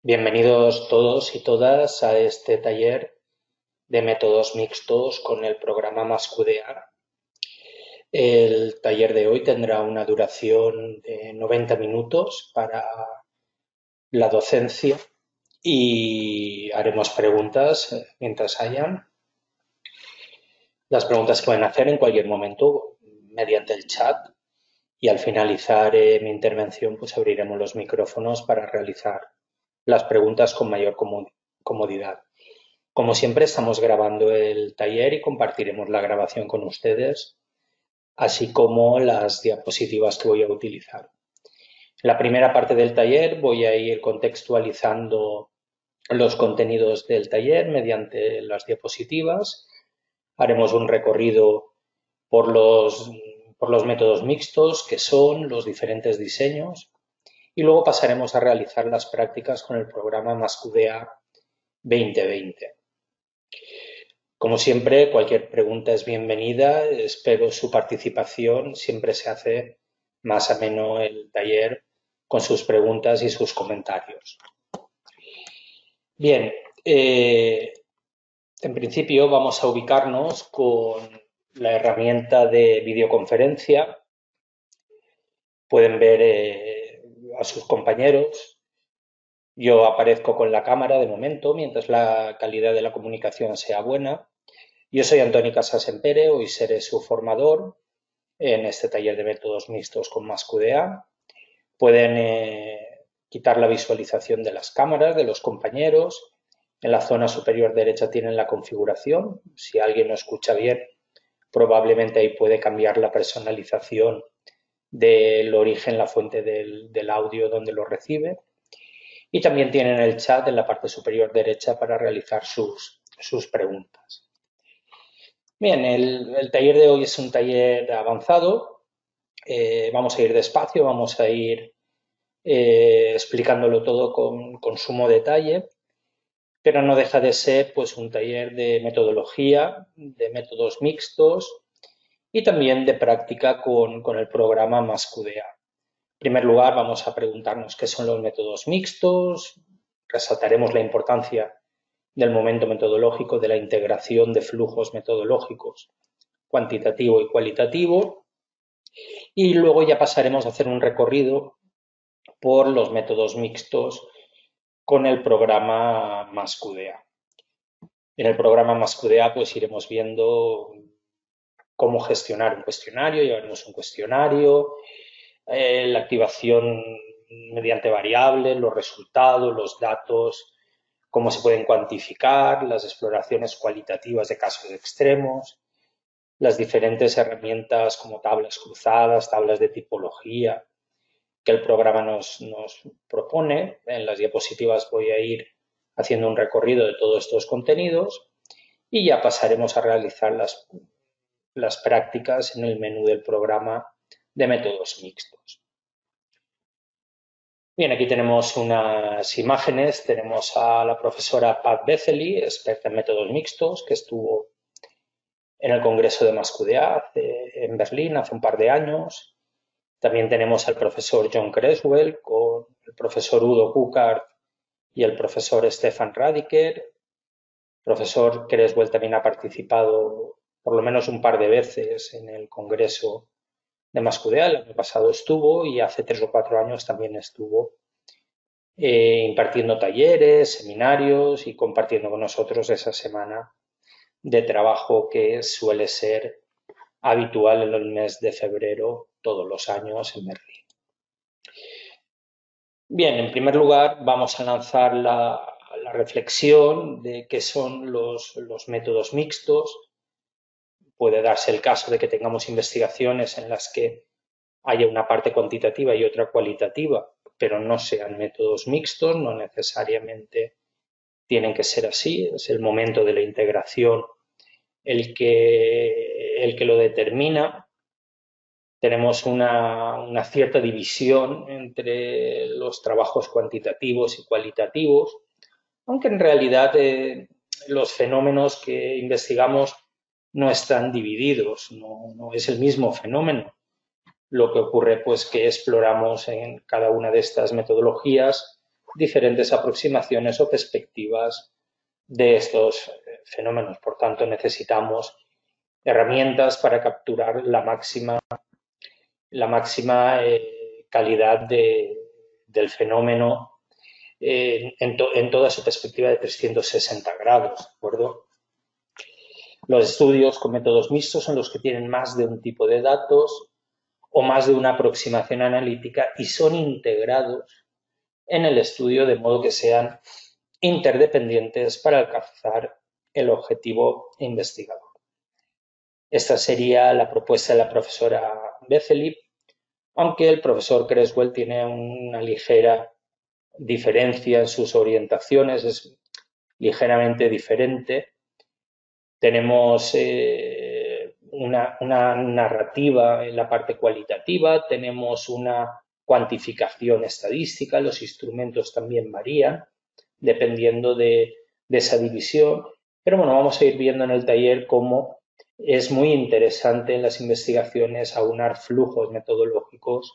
Bienvenidos todos y todas a este taller de métodos mixtos con el programa MASQDA. El taller de hoy tendrá una duración de 90 minutos para la docencia y haremos preguntas mientras hayan. Las preguntas se pueden hacer en cualquier momento mediante el chat y al finalizar mi intervención pues abriremos los micrófonos para realizar las preguntas con mayor comodidad. Como siempre, estamos grabando el taller y compartiremos la grabación con ustedes, así como las diapositivas que voy a utilizar. En la primera parte del taller voy a ir contextualizando los contenidos del taller mediante las diapositivas. Haremos un recorrido por los métodos mixtos, que son los diferentes diseños, y luego pasaremos a realizar las prácticas con el programa MASQDA 2020. Como siempre, cualquier pregunta es bienvenida. Espero su participación. Siempre se hace más ameno el taller con sus preguntas y sus comentarios. Bien, en principio vamos a ubicarnos con la herramienta de videoconferencia. Pueden ver a sus compañeros. Yo aparezco con la cámara de momento, mientras la calidad de la comunicación sea buena. Yo soy Antoni Casas-Empere, hoy seré su formador en este taller de métodos mixtos con MASQDA. Pueden quitar la visualización de las cámaras, de los compañeros. En la zona superior derecha tienen la configuración. Si alguien no escucha bien, probablemente ahí puede cambiar la personalización del origen, la fuente del audio donde lo recibe. Y también tienen el chat en la parte superior derecha para realizar sus preguntas. Bien, el taller de hoy es un taller avanzado. Vamos a ir despacio, vamos a ir explicándolo todo con sumo detalle, pero no deja de ser pues un taller de metodología, de métodos mixtos y también de práctica con el programa MASQDA. En primer lugar, vamos a preguntarnos qué son los métodos mixtos, resaltaremos la importancia del momento metodológico, de la integración de flujos metodológicos cuantitativo y cualitativo, y luego ya pasaremos a hacer un recorrido por los métodos mixtos con el programa MASQDA. En el programa MASQDA pues iremos viendo cómo gestionar un cuestionario, llevaremos un cuestionario, la activación mediante variables, los resultados, los datos, cómo se pueden cuantificar, las exploraciones cualitativas de casos extremos, las diferentes herramientas como tablas cruzadas, tablas de tipología que el programa nos propone. En las diapositivas voy a ir haciendo un recorrido de todos estos contenidos y ya pasaremos a realizar las prácticas en el menú del programa de métodos mixtos. Bien, aquí tenemos unas imágenes. Tenemos a la profesora Pat Bezely, experta en métodos mixtos, que estuvo en el Congreso de MASQDA en Berlín hace un par de años. También tenemos al profesor John Creswell con el profesor Udo Kukart y el profesor Stefan Radiker. El profesor Creswell también ha participado por lo menos un par de veces en el Congreso de MASQDA. El año pasado estuvo y hace 3 o 4 años también estuvo impartiendo talleres, seminarios y compartiendo con nosotros esa semana de trabajo que suele ser habitual en el mes de febrero todos los años en Berlín. Bien, en primer lugar vamos a lanzar la reflexión de qué son los métodos mixtos. Puede darse el caso de que tengamos investigaciones en las que haya una parte cuantitativa y otra cualitativa, pero no sean métodos mixtos, no necesariamente tienen que ser así. Es el momento de la integración el que lo determina. Tenemos una cierta división entre los trabajos cuantitativos y cualitativos, aunque en realidad los fenómenos que investigamos no están divididos, no es el mismo fenómeno. Lo que ocurre pues que exploramos en cada una de estas metodologías diferentes aproximaciones o perspectivas de estos fenómenos. Por tanto, necesitamos herramientas para capturar la máxima calidad del fenómeno en toda su perspectiva de 360 grados, ¿de acuerdo? Los estudios con métodos mixtos son los que tienen más de un tipo de datos o más de una aproximación analítica y son integrados en el estudio de modo que sean interdependientes para alcanzar el objetivo investigador. Esta sería la propuesta de la profesora Bezelip, aunque el profesor Creswell tiene una ligera diferencia en sus orientaciones, es ligeramente diferente. Tenemos una narrativa en la parte cualitativa, tenemos una cuantificación estadística, los instrumentos también varían dependiendo de esa división, pero bueno, vamos a ir viendo en el taller cómo es muy interesante en las investigaciones aunar flujos metodológicos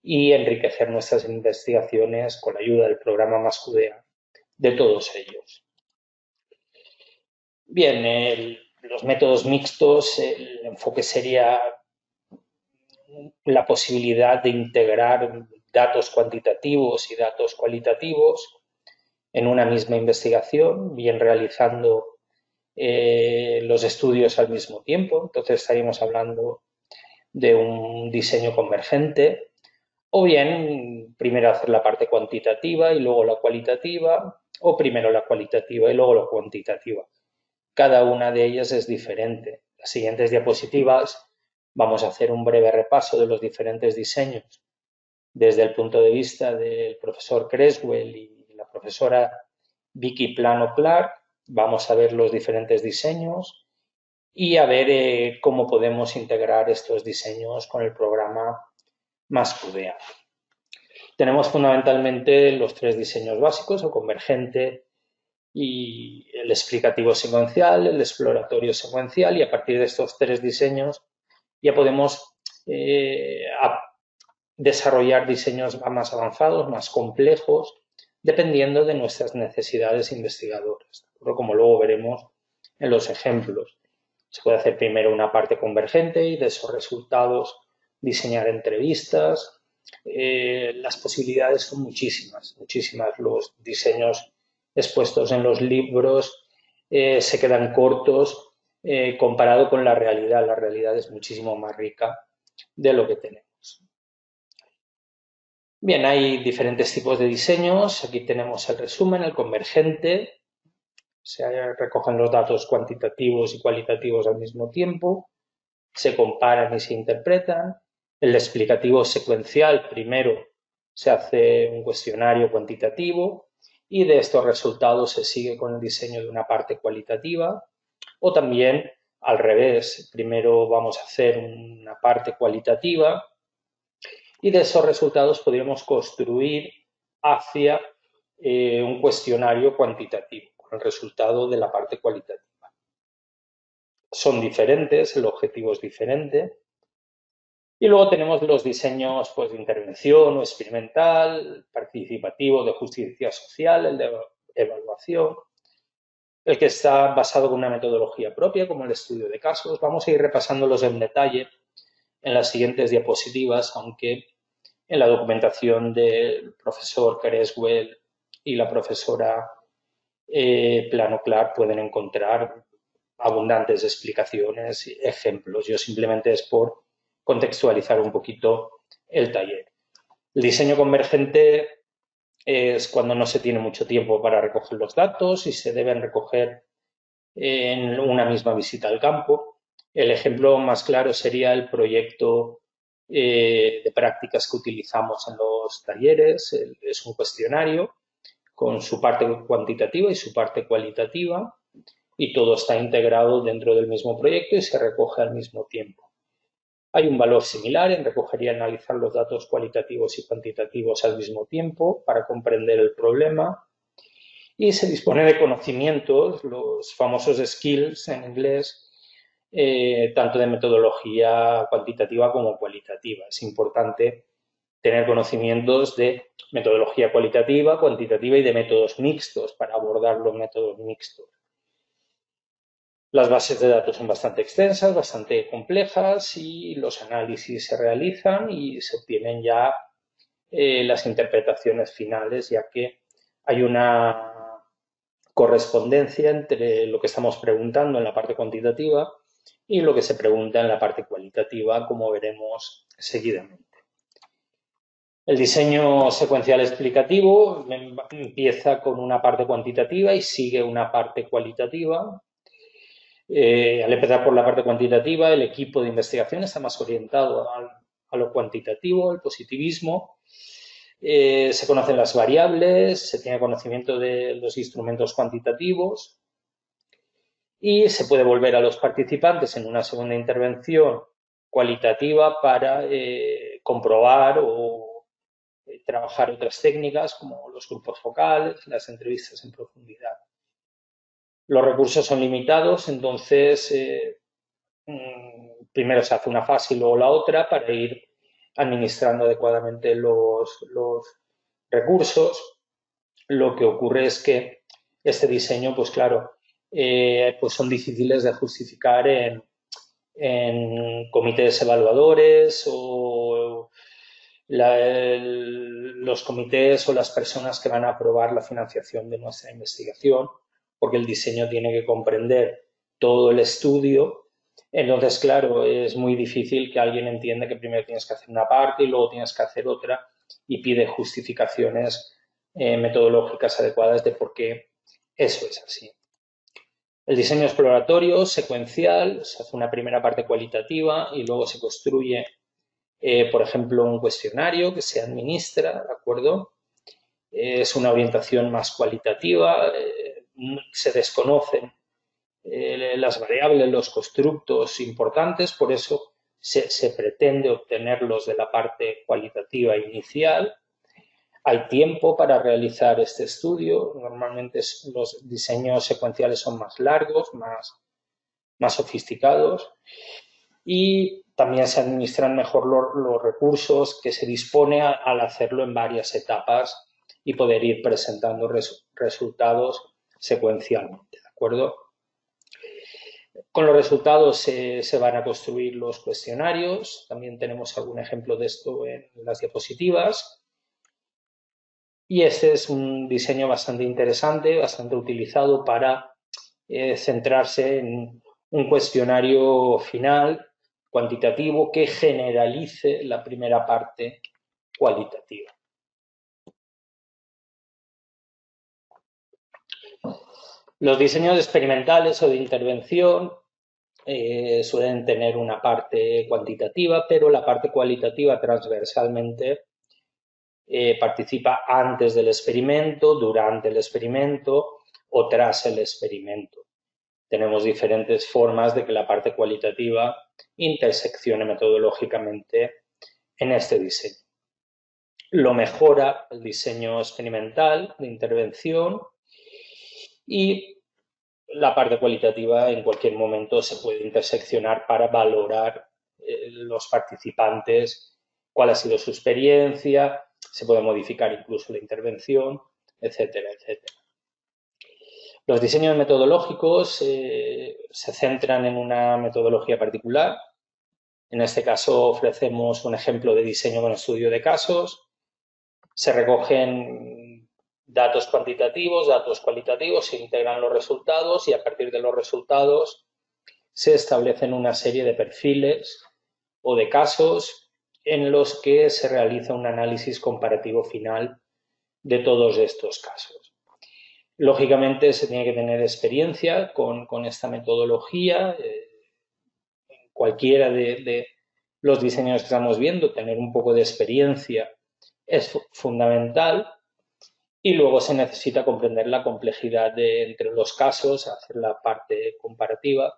y enriquecer nuestras investigaciones con la ayuda del programa MASCUDEA de todos ellos. Bien, los métodos mixtos, el enfoque sería la posibilidad de integrar datos cuantitativos y datos cualitativos en una misma investigación, bien realizando los estudios al mismo tiempo. Entonces estaríamos hablando de un diseño convergente, o bien primero hacer la parte cuantitativa y luego la cualitativa, o primero la cualitativa y luego la cuantitativa. Cada una de ellas es diferente. Las siguientes diapositivas vamos a hacer un breve repaso de los diferentes diseños desde el punto de vista del profesor Creswell y la profesora Vicky Plano Clark. Vamos a ver los diferentes diseños y a ver cómo podemos integrar estos diseños con el programa MASCUDEA. Tenemos fundamentalmente los tres diseños básicos, el convergente y el explicativo secuencial, el exploratorio secuencial, y a partir de estos tres diseños ya podemos desarrollar diseños más avanzados, más complejos, dependiendo de nuestras necesidades investigadoras, como luego veremos en los ejemplos. Se puede hacer primero una parte convergente y de esos resultados diseñar entrevistas. Las posibilidades son muchísimas, muchísimas. Los diseños expuestos en los libros se quedan cortos comparado con la realidad. La realidad es muchísimo más rica de lo que tenemos. Bien, hay diferentes tipos de diseños. Aquí tenemos el resumen, el convergente. Se recogen los datos cuantitativos y cualitativos al mismo tiempo. Se comparan y se interpretan. El explicativo secuencial, primero se hace un cuestionario cuantitativo y de estos resultados se sigue con el diseño de una parte cualitativa. O también al revés, primero vamos a hacer una parte cualitativa y de esos resultados podríamos construir hacia un cuestionario cuantitativo con el resultado de la parte cualitativa. Son diferentes, el objetivo es diferente. Y luego tenemos los diseños pues, de intervención o experimental, participativo, de justicia social, el de evaluación, el que está basado en una metodología propia, como el estudio de casos. Vamos a ir repasándolos en detalle en las siguientes diapositivas, aunque en la documentación del profesor Creswell y la profesora Plano Clark pueden encontrar abundantes explicaciones y ejemplos. Yo simplemente es por contextualizar un poquito el taller. El diseño convergente es cuando no se tiene mucho tiempo para recoger los datos y se deben recoger en una misma visita al campo. El ejemplo más claro sería el proyecto de prácticas que utilizamos en los talleres. Es un cuestionario con su parte cuantitativa y su parte cualitativa y todo está integrado dentro del mismo proyecto y se recoge al mismo tiempo. Hay un valor similar en recoger y analizar los datos cualitativos y cuantitativos al mismo tiempo para comprender el problema y se dispone de conocimientos, los famosos skills en inglés, tanto de metodología cuantitativa como cualitativa. Es importante tener conocimientos de metodología cualitativa, cuantitativa y de métodos mixtos para abordar los métodos mixtos. Las bases de datos son bastante extensas, bastante complejas y los análisis se realizan y se obtienen ya las interpretaciones finales, ya que hay una correspondencia entre lo que estamos preguntando en la parte cuantitativa y lo que se pregunta en la parte cualitativa, como veremos seguidamente. El diseño secuencial explicativo empieza con una parte cuantitativa y sigue una parte cualitativa. Al empezar por la parte cuantitativa, el equipo de investigación está más orientado a lo cuantitativo, al positivismo. Se conocen las variables, se tiene conocimiento de los instrumentos cuantitativos y se puede volver a los participantes en una segunda intervención cualitativa para comprobar o trabajar otras técnicas como los grupos focales, las entrevistas en profundidad. Los recursos son limitados, entonces primero se hace una fase y luego la otra para ir administrando adecuadamente los recursos. Lo que ocurre es que este diseño, pues claro, pues son difíciles de justificar en comités evaluadores o los comités o las personas que van a aprobar la financiación de nuestra investigación, porque el diseño tiene que comprender todo el estudio. Entonces, claro, es muy difícil que alguien entienda que primero tienes que hacer una parte y luego tienes que hacer otra y pide justificaciones metodológicas adecuadas de por qué eso es así. El diseño exploratorio, secuencial, se hace una primera parte cualitativa y luego se construye, por ejemplo, un cuestionario que se administra, ¿de acuerdo? Es una orientación más cualitativa, se desconocen las variables, los constructos importantes, por eso se pretende obtenerlos de la parte cualitativa inicial. Hay tiempo para realizar este estudio. Normalmente los diseños secuenciales son más largos, más sofisticados y también se administran mejor los recursos que se dispone al hacerlo en varias etapas y poder ir presentando resultados secuencialmente, ¿de acuerdo? Con los resultados se van a construir los cuestionarios. También tenemos algún ejemplo de esto en las diapositivas. Y este es un diseño bastante interesante, bastante utilizado para centrarse en un cuestionario final cuantitativo que generalice la primera parte cualitativa. Los diseños experimentales o de intervención suelen tener una parte cuantitativa, pero la parte cualitativa transversalmente participa antes del experimento, durante el experimento o tras el experimento. Tenemos diferentes formas de que la parte cualitativa interseccione metodológicamente en este diseño. Lo mejora el diseño experimental de intervención y la parte cualitativa en cualquier momento se puede interseccionar para valorar los participantes, cuál ha sido su experiencia, se puede modificar incluso la intervención, etcétera, etcétera. Los diseños metodológicos se centran en una metodología particular. En este caso ofrecemos un ejemplo de diseño con estudio de casos. Se recogen datos cuantitativos, datos cualitativos, se integran los resultados y a partir de los resultados se establecen una serie de perfiles o de casos en los que se realiza un análisis comparativo final de todos estos casos. Lógicamente se tiene que tener experiencia con esta metodología. Cualquiera de los diseños que estamos viendo, tener un poco de experiencia es fundamental y luego se necesita comprender la complejidad entre los casos, hacer la parte comparativa.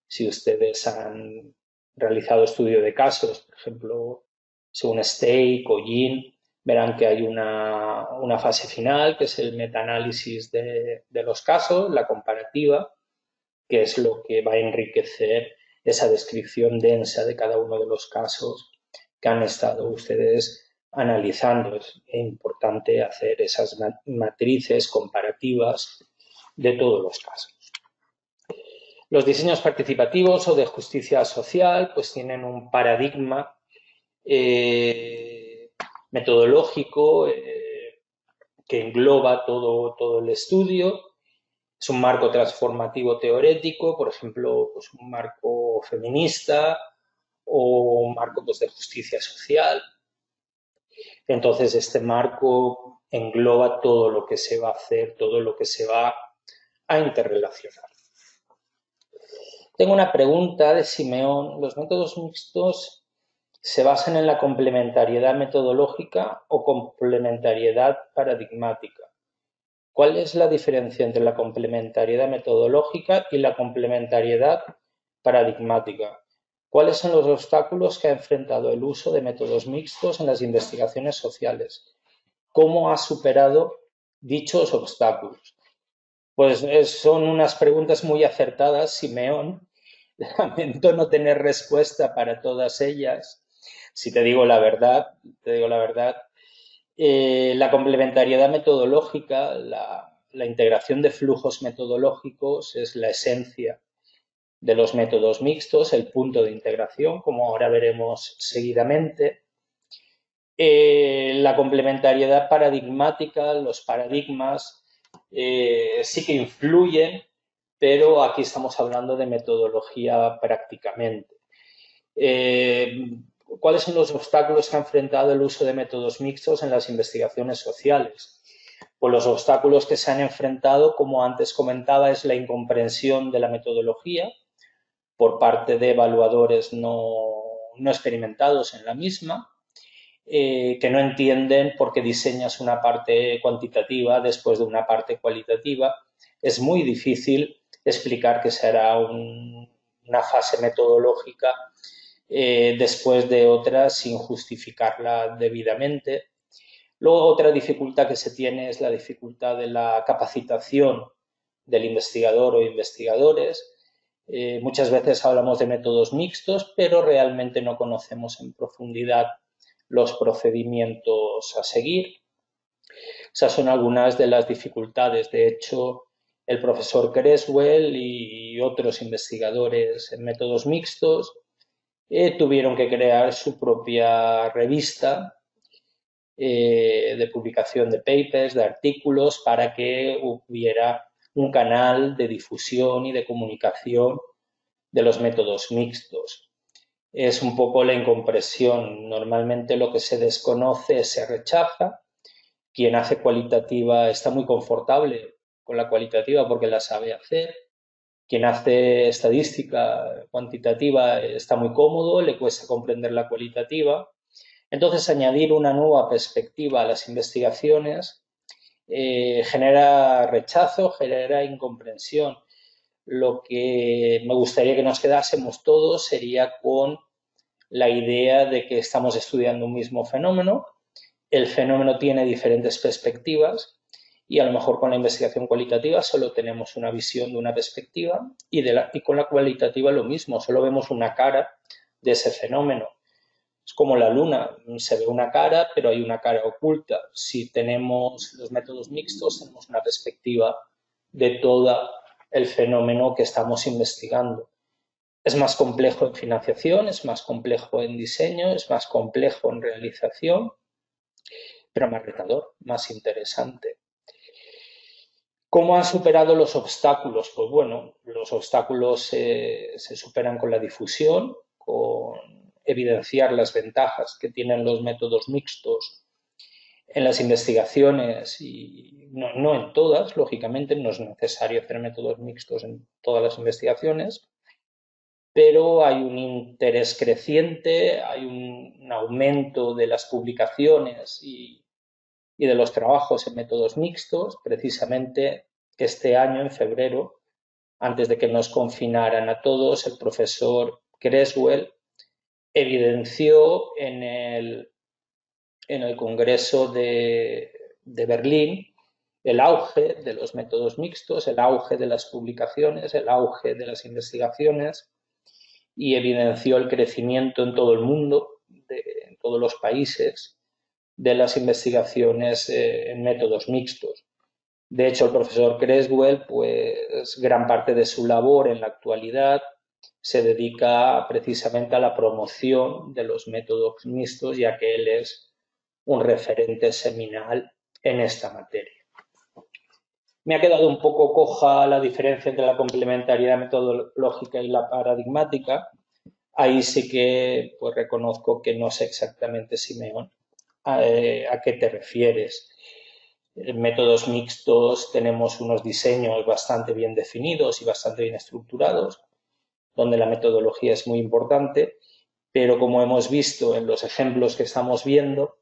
Si ustedes han realizado estudio de casos, por ejemplo, según Stake o Yin, verán que hay una fase final, que es el metaanálisis de los casos, la comparativa, que es lo que va a enriquecer esa descripción densa de cada uno de los casos que han estado ustedes analizando. Es importante hacer esas matrices comparativas de todos los casos. Los diseños participativos o de justicia social pues tienen un paradigma metodológico que engloba todo el estudio. Es un marco transformativo teórico, por ejemplo, pues un marco feminista o un marco pues, de justicia social. Entonces, este marco engloba todo lo que se va a hacer, todo lo que se va a interrelacionar. Tengo una pregunta de Simeón. ¿Los métodos mixtos se basan en la complementariedad metodológica o complementariedad paradigmática? ¿Cuál es la diferencia entre la complementariedad metodológica y la complementariedad paradigmática? ¿Cuáles son los obstáculos que ha enfrentado el uso de métodos mixtos en las investigaciones sociales? ¿Cómo ha superado dichos obstáculos? Pues son unas preguntas muy acertadas, Simeón. Lamento no tener respuesta para todas ellas. Si te digo la verdad, la complementariedad metodológica, la integración de flujos metodológicos es la esencia de los métodos mixtos, el punto de integración, como ahora veremos seguidamente. La complementariedad paradigmática, los paradigmas, sí que influyen, pero aquí estamos hablando de metodología prácticamente. ¿Cuáles son los obstáculos que ha enfrentado el uso de métodos mixtos en las investigaciones sociales? Pues los obstáculos que se han enfrentado, como antes comentaba, es la incomprensión de la metodología por parte de evaluadores no experimentados en la misma, que no entienden por qué diseñas una parte cuantitativa después de una parte cualitativa. Es muy difícil explicar que será una fase metodológica después de otra sin justificarla debidamente. Luego, otra dificultad que se tiene es la dificultad de la capacitación del investigador o investigadores. Muchas veces hablamos de métodos mixtos, pero realmente no conocemos en profundidad los procedimientos a seguir. Esas son algunas de las dificultades. De hecho, el profesor Creswell y otros investigadores en métodos mixtos tuvieron que crear su propia revista de publicación de papers, de artículos, para que hubiera un canal de difusión y de comunicación de los métodos mixtos. Es un poco la incompresión. Normalmente lo que se desconoce se rechaza. Quien hace cualitativa está muy confortable con la cualitativa porque la sabe hacer. Quien hace estadística cuantitativa está muy cómodo, le cuesta comprender la cualitativa. Entonces, añadir una nueva perspectiva a las investigaciones genera rechazo, genera incomprensión. Lo que me gustaría que nos quedásemos todos sería con la idea de que estamos estudiando un mismo fenómeno, el fenómeno tiene diferentes perspectivas y a lo mejor con la investigación cualitativa solo tenemos una visión de una perspectiva y con la cualitativa lo mismo, solo vemos una cara de ese fenómeno. Es como la luna, se ve una cara, pero hay una cara oculta. Si tenemos los métodos mixtos, tenemos una perspectiva de todo el fenómeno que estamos investigando. Es más complejo en financiación, es más complejo en diseño, es más complejo en realización, pero más retador, más interesante. ¿Cómo han superado los obstáculos? Pues bueno, los obstáculos se superan con la difusión, con evidenciar las ventajas que tienen los métodos mixtos en las investigaciones y no en todas, lógicamente, no es necesario hacer métodos mixtos en todas las investigaciones, pero hay un interés creciente, hay un aumento de las publicaciones y de los trabajos en métodos mixtos. Precisamente este año, en febrero, antes de que nos confinaran a todos, el profesor Creswell evidenció en el Congreso de Berlín el auge de los métodos mixtos, el auge de las publicaciones, el auge de las investigaciones y evidenció el crecimiento en todo el mundo, en todos los países, de las investigaciones en métodos mixtos. De hecho, el profesor Creswell, pues gran parte de su labor en la actualidad se dedica precisamente a la promoción de los métodos mixtos, ya que él es un referente seminal en esta materia. Me ha quedado un poco coja la diferencia entre la complementariedad metodológica y la paradigmática. Ahí sí que pues, reconozco que no sé exactamente, Simeón, a qué te refieres. En métodos mixtos tenemos unos diseños bastante bien definidos y bastante bien estructurados, donde la metodología es muy importante, pero como hemos visto en los ejemplos que estamos viendo,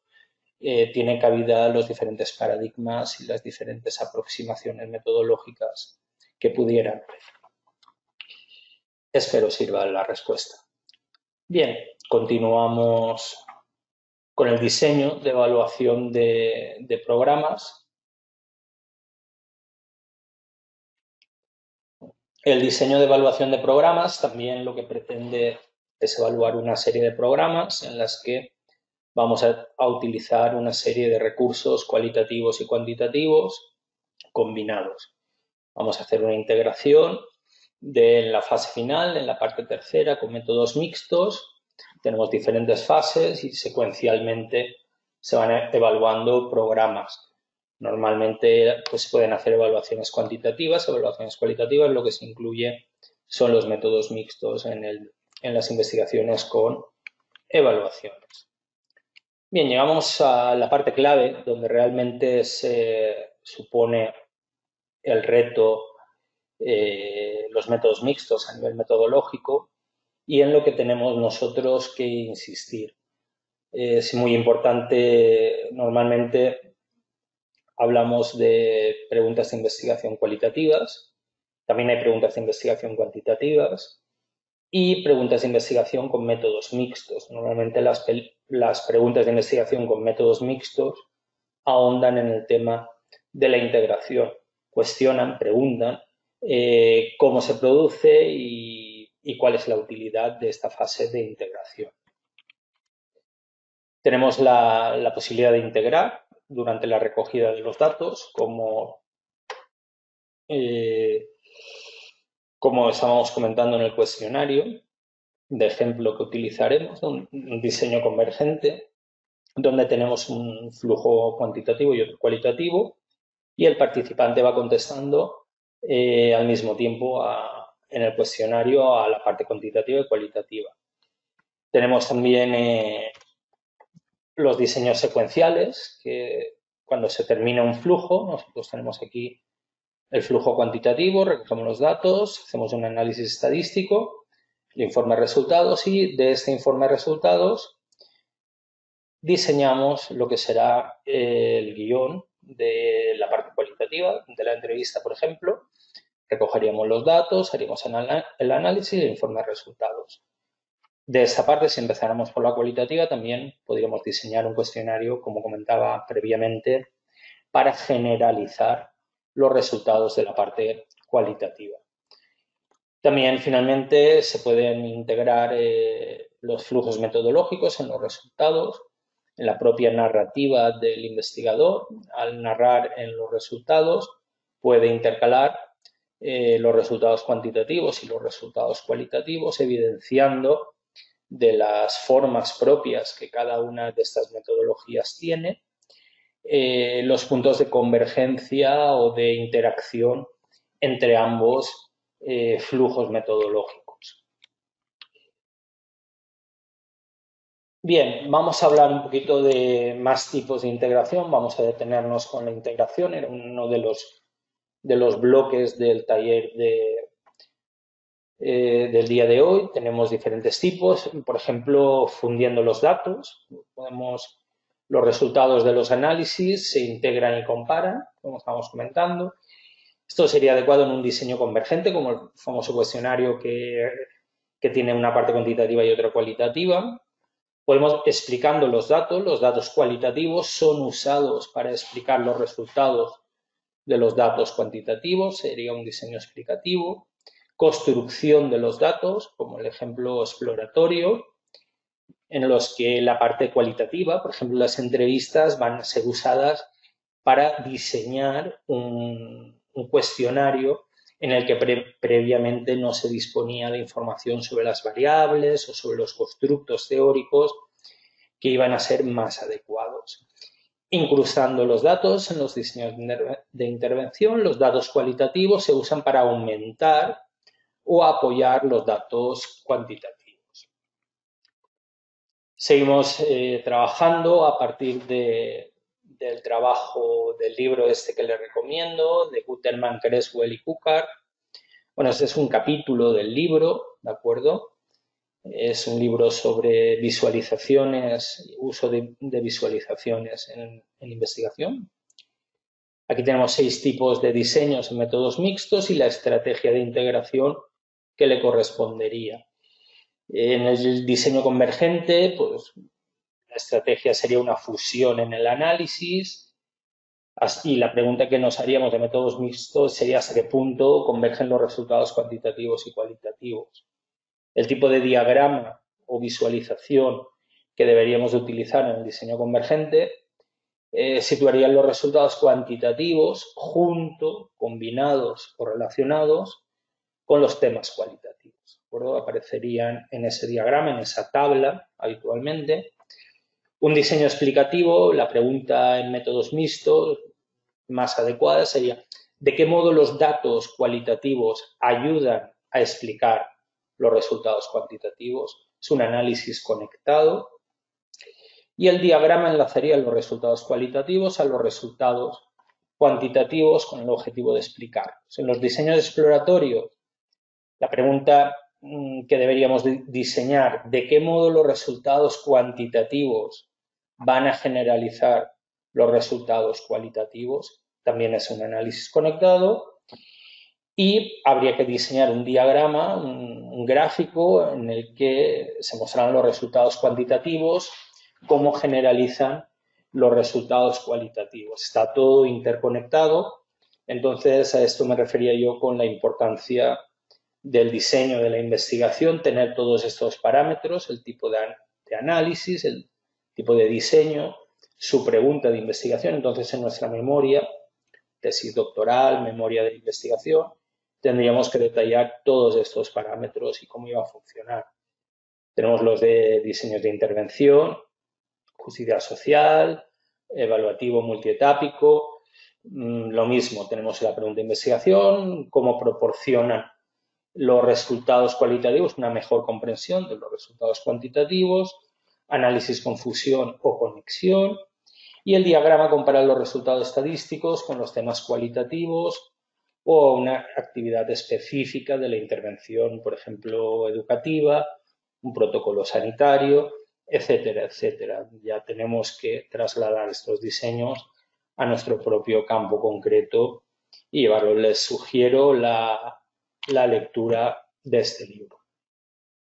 tiene cabida los diferentes paradigmas y las diferentes aproximaciones metodológicas que pudieran haber. Espero sirva la respuesta. Bien, continuamos con el diseño de evaluación de programas. El diseño de evaluación de programas también lo que pretende es evaluar una serie de programas en las que vamos a utilizar una serie de recursos cualitativos y cuantitativos combinados. Vamos a hacer una integración de la fase final, en la parte tercera, con métodos mixtos. Tenemos diferentes fases y secuencialmente se van evaluando programas. Normalmente pues, se pueden hacer evaluaciones cuantitativas, evaluaciones cualitativas. Lo que se incluye son los métodos mixtos en las investigaciones con evaluaciones. Bien, llegamos a la parte clave donde realmente se supone el reto, los métodos mixtos a nivel metodológico y en lo que tenemos nosotros que insistir. Es muy importante, normalmente hablamos de preguntas de investigación cualitativas, también hay preguntas de investigación cuantitativas y preguntas de investigación con métodos mixtos. Normalmente las preguntas de investigación con métodos mixtos ahondan en el tema de la integración, cuestionan, preguntan cómo se produce y cuál es la utilidad de esta fase de integración. Tenemos la posibilidad de integrar durante la recogida de los datos, como estábamos comentando en el cuestionario de ejemplo que utilizaremos, un diseño convergente, donde tenemos un flujo cuantitativo y otro cualitativo, y el participante va contestando al mismo tiempo en el cuestionario a la parte cuantitativa y cualitativa. Tenemos también los diseños secuenciales, que cuando se termina un flujo, nosotros tenemos aquí el flujo cuantitativo, recogemos los datos, hacemos un análisis estadístico, el informe de resultados y de este informe de resultados diseñamos lo que será el guión de la parte cualitativa de la entrevista, por ejemplo. Recogeríamos los datos, haríamos el análisis y el informe de resultados. De esta parte, si empezáramos por la cualitativa, también podríamos diseñar un cuestionario, como comentaba previamente, para generalizar los resultados de la parte cualitativa. También, finalmente, se pueden integrar los flujos metodológicos en los resultados, en la propia narrativa del investigador. Al narrar en los resultados, puede intercalar los resultados cuantitativos y los resultados cualitativos, evidenciando de las formas propias que cada una de estas metodologías tiene, los puntos de convergencia o de interacción entre ambos flujos metodológicos. Bien, vamos a hablar un poquito de más tipos de integración. Vamos a detenernos con la integración. Era uno de los bloques del taller del día de hoy. Tenemos diferentes tipos. Por ejemplo, fundiendo los datos. Los resultados de los análisis se integran y comparan, como estamos comentando. Esto sería adecuado en un diseño convergente, como el famoso cuestionario que tiene una parte cuantitativa y otra cualitativa. Podemos explicando los datos cualitativos son usados para explicar los resultados de los datos cuantitativos, sería un diseño explicativo. construcción de los datos, como el ejemplo exploratorio, en los que la parte cualitativa, por ejemplo, las entrevistas van a ser usadas para diseñar un cuestionario en el que previamente no se disponía de información sobre las variables o sobre los constructos teóricos que iban a ser más adecuados. Incrustando los datos en los diseños de intervención, los datos cualitativos se usan para aumentar o apoyar los datos cuantitativos. Seguimos trabajando a partir del trabajo del libro este que les recomiendo, de Guterman, Creswell y Cookhart. Bueno, este es un capítulo del libro, ¿de acuerdo? Es un libro sobre visualizaciones, uso de visualizaciones en investigación. Aquí tenemos 6 tipos de diseños en métodos mixtos y la estrategia de integración que le correspondería. En el diseño convergente, pues la estrategia sería una fusión en el análisis. Y la pregunta que nos haríamos de métodos mixtos sería hasta qué punto convergen los resultados cuantitativos y cualitativos. El tipo de diagrama o visualización que deberíamos de utilizar en el diseño convergente situarían los resultados cuantitativos junto, combinados o relacionados con los temas cualitativos. ¿De acuerdo? Aparecerían en ese diagrama, en esa tabla habitualmente. Un diseño explicativo, la pregunta en métodos mixtos más adecuada sería ¿de qué modo los datos cualitativos ayudan a explicar los resultados cuantitativos? Es un análisis conectado. Y el diagrama enlazaría los resultados cualitativos a los resultados cuantitativos con el objetivo de explicarlos. En los diseños exploratorios, la pregunta que deberíamos diseñar, ¿de qué modo los resultados cuantitativos van a generalizar los resultados cualitativos? También es un análisis conectado. Y habría que diseñar un diagrama, un gráfico en el que se mostrarán los resultados cuantitativos, cómo generalizan los resultados cualitativos. Está todo interconectado, entonces a esto me refería yo con la importancia del diseño de la investigación, tener todos estos parámetros, el tipo de análisis, el tipo de diseño, su pregunta de investigación. Entonces en nuestra memoria, tesis doctoral, memoria de investigación, tendríamos que detallar todos estos parámetros y cómo iba a funcionar. Tenemos los de diseños de intervención, justicia social, evaluativo multietápico. Lo mismo, tenemos la pregunta de investigación, cómo proporcionan los resultados cualitativos una mejor comprensión de los resultados cuantitativos, análisis con fusión o conexión, y el diagrama compara los resultados estadísticos con los temas cualitativos o una actividad específica de la intervención, por ejemplo, educativa, un protocolo sanitario, etcétera, etcétera. Ya tenemos que trasladar estos diseños a nuestro propio campo concreto y llevarlo. Les sugiero la lectura de este libro.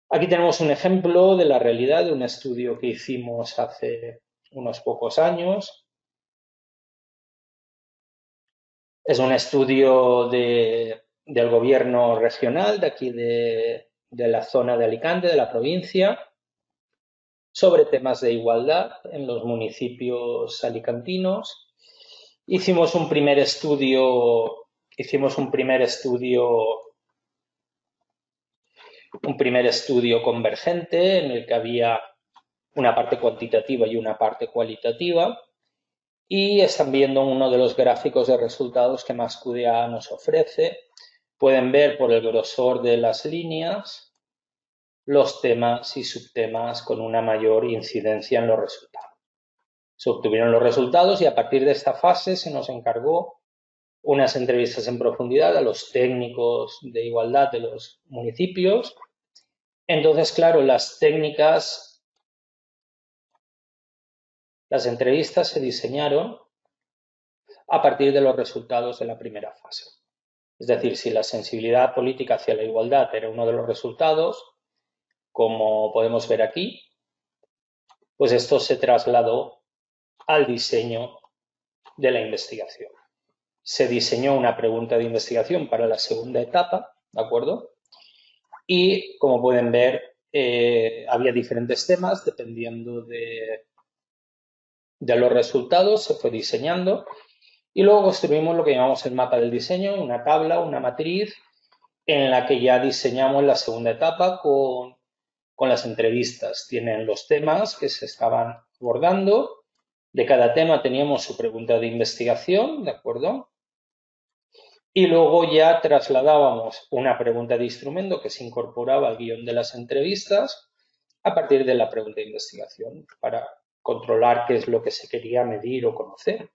Aquí tenemos un ejemplo de la realidad de un estudio que hicimos hace unos pocos años. Es un estudio del gobierno regional de aquí de la zona de Alicante, de la provincia, sobre temas de igualdad en los municipios alicantinos. Hicimos un primer estudio convergente en el que había una parte cuantitativa y una parte cualitativa. Y están viendo uno de los gráficos de resultados que MassQDA nos ofrece. Pueden ver por el grosor de las líneas los temas y subtemas con una mayor incidencia en los resultados. Se obtuvieron los resultados y a partir de esta fase se nos encargó unas entrevistas en profundidad a los técnicos de igualdad de los municipios. Entonces, claro, las entrevistas se diseñaron a partir de los resultados de la primera fase. Es decir, si la sensibilidad política hacia la igualdad era uno de los resultados, como podemos ver aquí, pues esto se trasladó al diseño de la investigación. Se diseñó una pregunta de investigación para la segunda etapa, ¿de acuerdo? y, como pueden ver, había diferentes temas dependiendo de los resultados, se fue diseñando y luego construimos lo que llamamos el mapa del diseño, una tabla, una matriz en la que ya diseñamos la segunda etapa con las entrevistas. Tienen los temas que se estaban abordando. De cada tema teníamos su pregunta de investigación, ¿de acuerdo? Y luego ya trasladábamos una pregunta de instrumento que se incorporaba al guión de las entrevistas a partir de la pregunta de investigación para controlar qué es lo que se quería medir o conocer.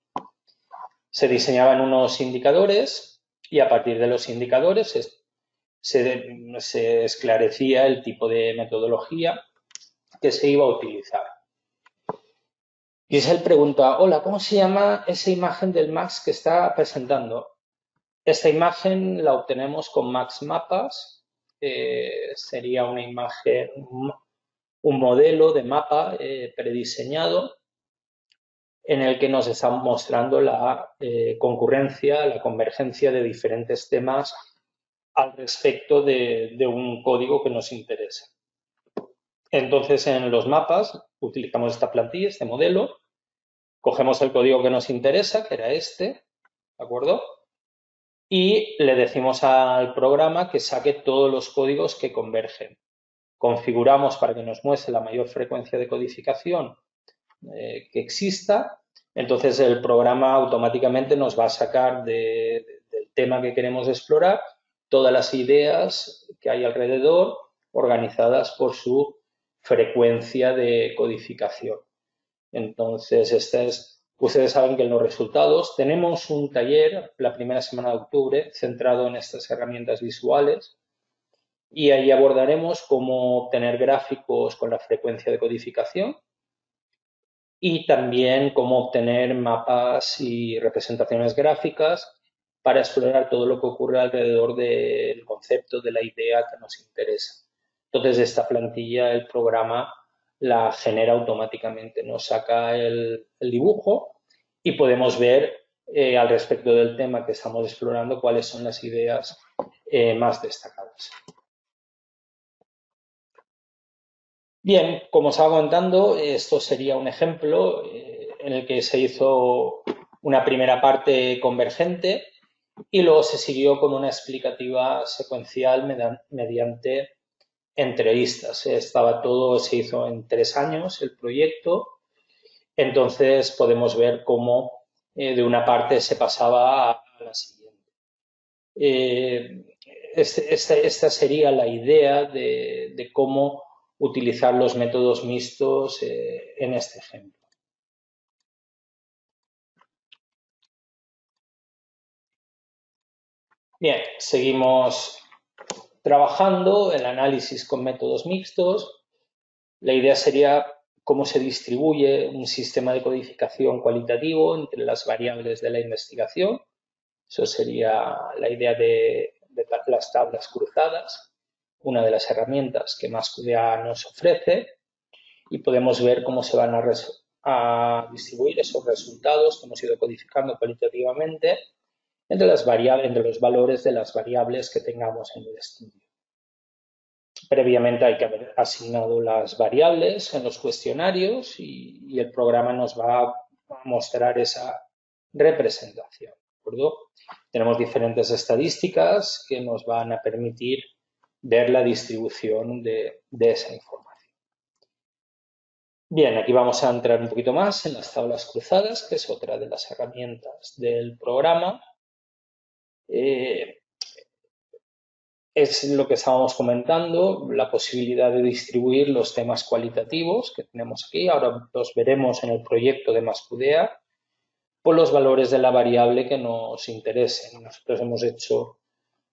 Se diseñaban unos indicadores y a partir de los indicadores se esclarecía el tipo de metodología que se iba a utilizar. Giselle pregunta, hola, ¿cómo se llama esa imagen del Max que está presentando? Esta imagen la obtenemos con Max Mapas. Sería una imagen, un modelo de mapa prediseñado en el que nos están mostrando la concurrencia, la convergencia de diferentes temas al respecto de un código que nos interesa. Entonces, en los mapas utilizamos esta plantilla, este modelo, cogemos el código que nos interesa, que era este, ¿de acuerdo? Y le decimos al programa que saque todos los códigos que convergen. Configuramos para que nos muestre la mayor frecuencia de codificación que exista. Entonces el programa automáticamente nos va a sacar del tema que queremos explorar todas las ideas que hay alrededor organizadas por su frecuencia de codificación. Entonces, ustedes saben que en los resultados tenemos un taller la primera semana de octubre centrado en estas herramientas visuales y ahí abordaremos cómo obtener gráficos con la frecuencia de codificación y también cómo obtener mapas y representaciones gráficas para explorar todo lo que ocurre alrededor del concepto, de la idea que nos interesa. Entonces, esta plantilla, el programa la genera automáticamente, nos saca el dibujo y podemos ver al respecto del tema que estamos explorando cuáles son las ideas más destacadas. Bien, como estaba contando, esto sería un ejemplo en el que se hizo una primera parte convergente y luego se siguió con una explicativa secuencial mediante entrevistas. Estaba todo, se hizo en 3 años el proyecto, entonces podemos ver cómo de una parte se pasaba a la siguiente. Esta sería la idea de cómo utilizar los métodos mixtos en este ejemplo. Bien, seguimos trabajando el análisis con métodos mixtos. La idea sería cómo se distribuye un sistema de codificación cualitativo entre las variables de la investigación. Eso sería la idea de las tablas cruzadas, una de las herramientas que MassQDA nos ofrece, y podemos ver cómo se van a distribuir esos resultados que hemos ido codificando cualitativamente entre las variables, entre los valores de las variables que tengamos en el estudio. Previamente hay que haber asignado las variables en los cuestionarios y el programa nos va a mostrar esa representación. ¿De acuerdo? Tenemos diferentes estadísticas que nos van a permitir ver la distribución de esa información. Bien, aquí vamos a entrar un poquito más en las tablas cruzadas, que es otra de las herramientas del programa. Es lo que estábamos comentando, la posibilidad de distribuir los temas cualitativos que tenemos aquí. Ahora los veremos en el proyecto de MassQDA por los valores de la variable que nos interesen. Nosotros hemos hecho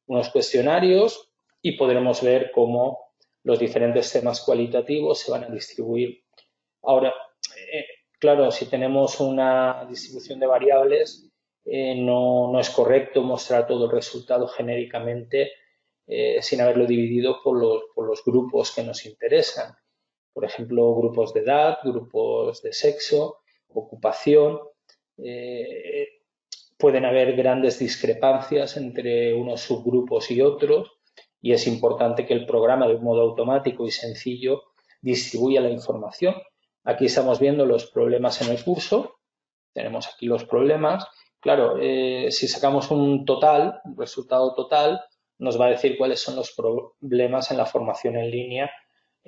unos cuestionarios y podremos ver cómo los diferentes temas cualitativos se van a distribuir. Ahora, claro, si tenemos una distribución de variables, no es correcto mostrar todo el resultado genéricamente sin haberlo dividido por los grupos que nos interesan. Por ejemplo, grupos de edad, grupos de sexo, ocupación. Pueden haber grandes discrepancias entre unos subgrupos y otros y es importante que el programa de un modo automático y sencillo distribuya la información. Aquí estamos viendo los problemas en el curso. Tenemos aquí los problemas. Claro, si sacamos un total, un resultado total, nos va a decir cuáles son los problemas en la formación en línea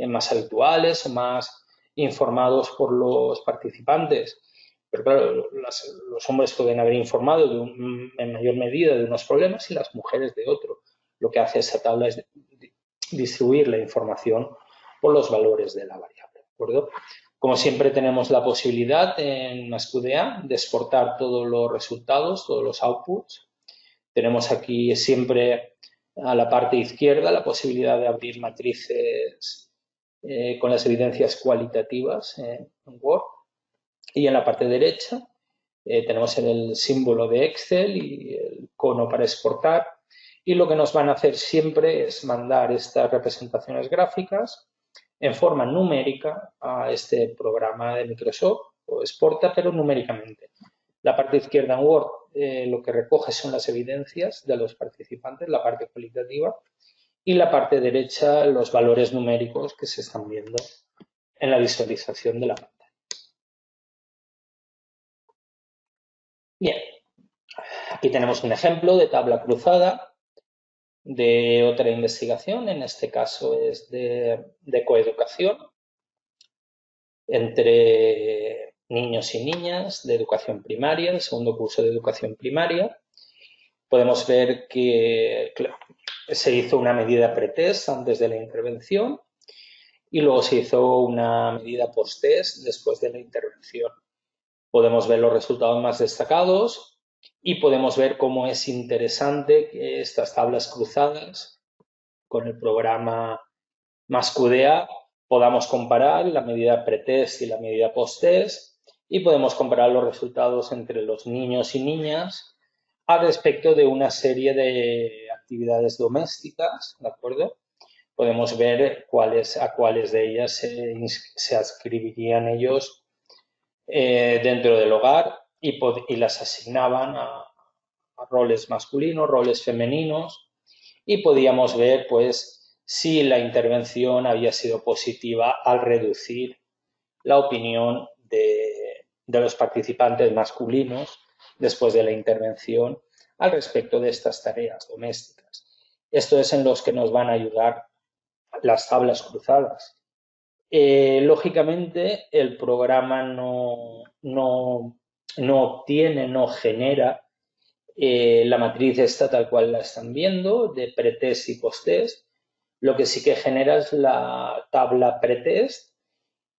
más habituales o más informados por los participantes. Pero claro, los hombres pueden haber informado en mayor medida de unos problemas y las mujeres de otro. Lo que hace esta tabla es distribuir la información por los valores de la variable, ¿de acuerdo? Como siempre tenemos la posibilidad en MassQDA de exportar todos los resultados, todos los outputs. Tenemos aquí siempre a la parte izquierda la posibilidad de abrir matrices con las evidencias cualitativas en Word. Y en la parte derecha tenemos el símbolo de Excel y el cono para exportar. Y lo que nos van a hacer siempre es mandar estas representaciones gráficas en forma numérica a este programa de Microsoft, o exporta, pero numéricamente. La parte izquierda en Word lo que recoge son las evidencias de los participantes, la parte cualitativa, y la parte derecha los valores numéricos que se están viendo en la visualización de la pantalla. Bien, aquí tenemos un ejemplo de tabla cruzada de otra investigación, en este caso es de coeducación entre niños y niñas de educación primaria, el segundo curso de educación primaria. Podemos ver que se hizo una medida pretest antes de la intervención y luego se hizo una medida post-test después de la intervención. Podemos ver los resultados más destacados y podemos ver cómo es interesante que estas tablas cruzadas con el programa MassQDA podamos comparar la medida pretest y la medida posttest y podemos comparar los resultados entre los niños y niñas al respecto de una serie de actividades domésticas, ¿de acuerdo? Podemos ver a cuáles de ellas se adscribirían ellos dentro del hogar y las asignaban a roles masculinos, roles femeninos y podíamos ver pues si la intervención había sido positiva al reducir la opinión de los participantes masculinos después de la intervención al respecto de estas tareas domésticas. Esto es en los que nos van a ayudar las tablas cruzadas. Lógicamente, el programa no obtiene, no genera la matriz esta tal cual la están viendo, de pretest y posttest. Lo que sí que genera es la tabla pretest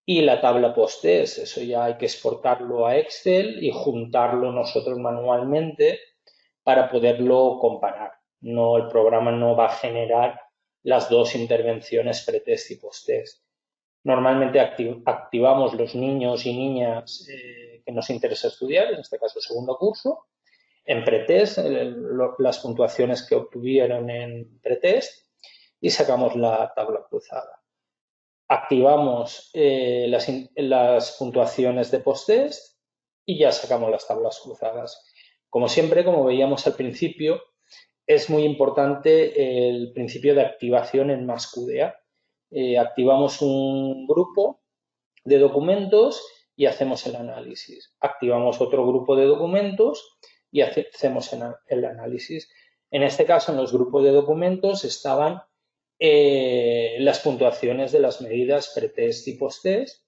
y la tabla posttest. Eso ya hay que exportarlo a Excel y juntarlo nosotros manualmente para poderlo comparar. No, el programa no va a generar las dos intervenciones pretest y posttest. Normalmente activamos los niños y niñas que nos interesa estudiar, en este caso segundo curso, en pretest, las puntuaciones que obtuvieron en pretest y sacamos la tabla cruzada. Activamos las puntuaciones de posttest y ya sacamos las tablas cruzadas. Como siempre, como veíamos al principio, es muy importante el principio de activación en MassQDA. Activamos un grupo de documentos y hacemos el análisis. Activamos otro grupo de documentos y hacemos el análisis. En este caso, en los grupos de documentos estaban las puntuaciones de las medidas pretest y posttest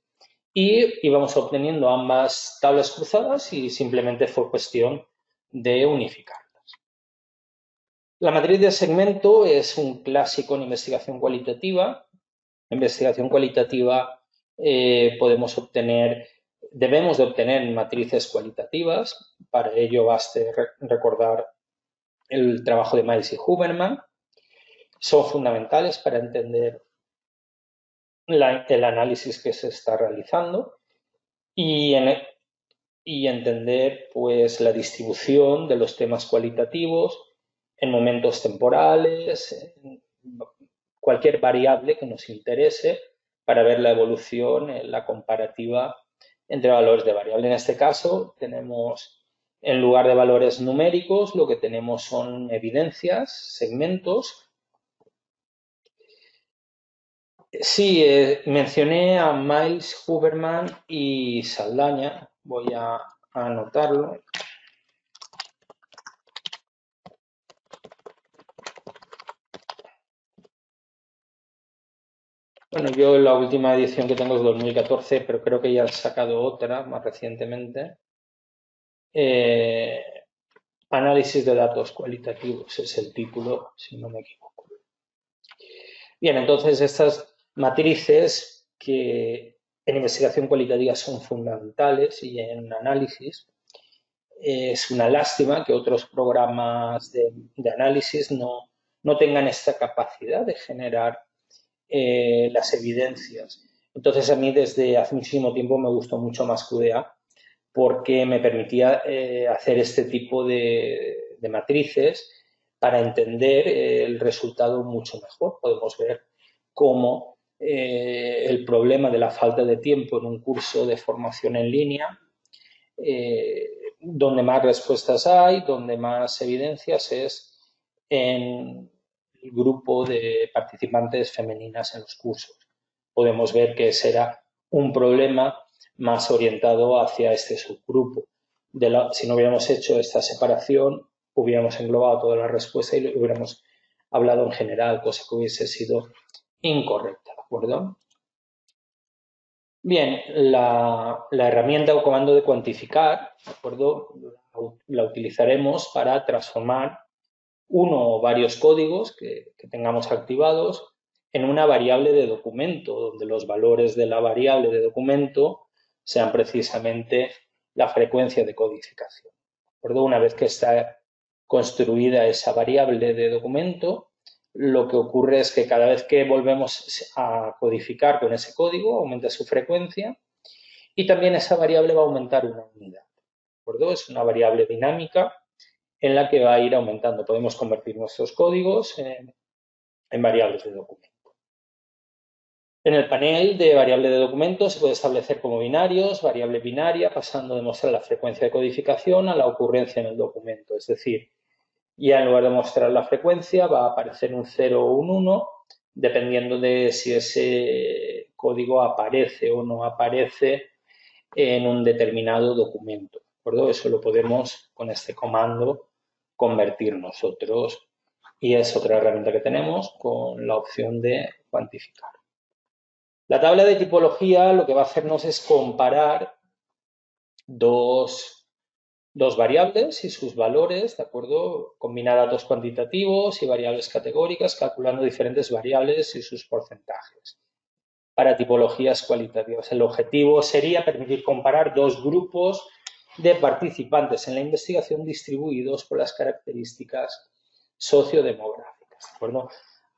y íbamos obteniendo ambas tablas cruzadas y simplemente fue cuestión de unificarlas. La matriz de segmento es un clásico en investigación cualitativa. En investigación cualitativa debemos de obtener matrices cualitativas. Para ello baste recordar el trabajo de Miles y Huberman. Son fundamentales para entender el análisis que se está realizando y entender pues la distribución de los temas cualitativos en momentos temporales, cualquier variable que nos interese para ver la evolución, la comparativa entre valores de variable. En este caso tenemos, en lugar de valores numéricos, lo que tenemos son evidencias, segmentos, Sí, mencioné a Miles Huberman y Saldaña. Voy a anotarlo. Bueno, yo la última edición que tengo es 2014, pero creo que ya han sacado otra más recientemente. Eh, Análisis de datos cualitativos es el título, si no me equivoco. Bien, entonces estas matrices que en investigación cualitativa son fundamentales y en análisis, es una lástima que otros programas de análisis no tengan esta capacidad de generar las evidencias. Entonces a mí desde hace muchísimo tiempo me gustó mucho más QDA porque me permitía hacer este tipo de matrices para entender el resultado mucho mejor. Podemos ver cómo el problema de la falta de tiempo en un curso de formación en línea, donde más respuestas hay, donde más evidencias es en el grupo de participantes femeninas en los cursos. Podemos ver que ese era un problema más orientado hacia este subgrupo. Si no hubiéramos hecho esta separación, hubiéramos englobado toda la respuesta y hubiéramos hablado en general, cosa que hubiese sido incorrecta, ¿de acuerdo? Bien, la herramienta o comando de cuantificar, ¿de acuerdo? La utilizaremos para transformar uno o varios códigos que tengamos activados en una variable de documento, donde los valores de la variable de documento sean precisamente la frecuencia de codificación. ¿De acuerdo? Una vez que está construida esa variable de documento, lo que ocurre es que cada vez que volvemos a codificar con ese código, aumenta su frecuencia y también esa variable va a aumentar una unidad. ¿De acuerdo? Es una variable dinámica en la que va a ir aumentando. Podemos convertir nuestros códigos en variables de documento. En el panel de variable de documento se puede establecer como binarios, variable binaria, pasando de mostrar la frecuencia de codificación a la ocurrencia en el documento. Es decir, ya en lugar de mostrar la frecuencia va a aparecer un 0 o un 1, dependiendo de si ese código aparece o no aparece en un determinado documento. ¿De acuerdo? Eso lo podemos con este comando convertir nosotros y es otra herramienta que tenemos con la opción de cuantificar. La tabla de tipología lo que va a hacernos es comparar dos variables y sus valores, ¿de acuerdo? Combinar datos cuantitativos y variables categóricas, calculando diferentes variables y sus porcentajes para tipologías cualitativas. El objetivo sería permitir comparar dos grupos de participantes en la investigación distribuidos por las características sociodemográficas. ¿De acuerdo?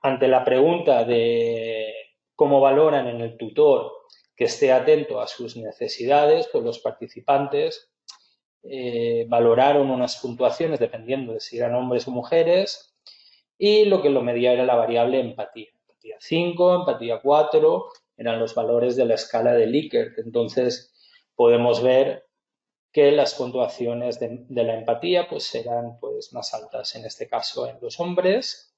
Ante la pregunta de cómo valoran en el tutor que esté atento a sus necesidades, pues los participantes valoraron unas puntuaciones dependiendo de si eran hombres o mujeres y lo que lo medía era la variable empatía. Empatía 5, empatía 4, eran los valores de la escala de Likert. Entonces podemos ver que las puntuaciones de la empatía pues serán pues más altas en este caso en los hombres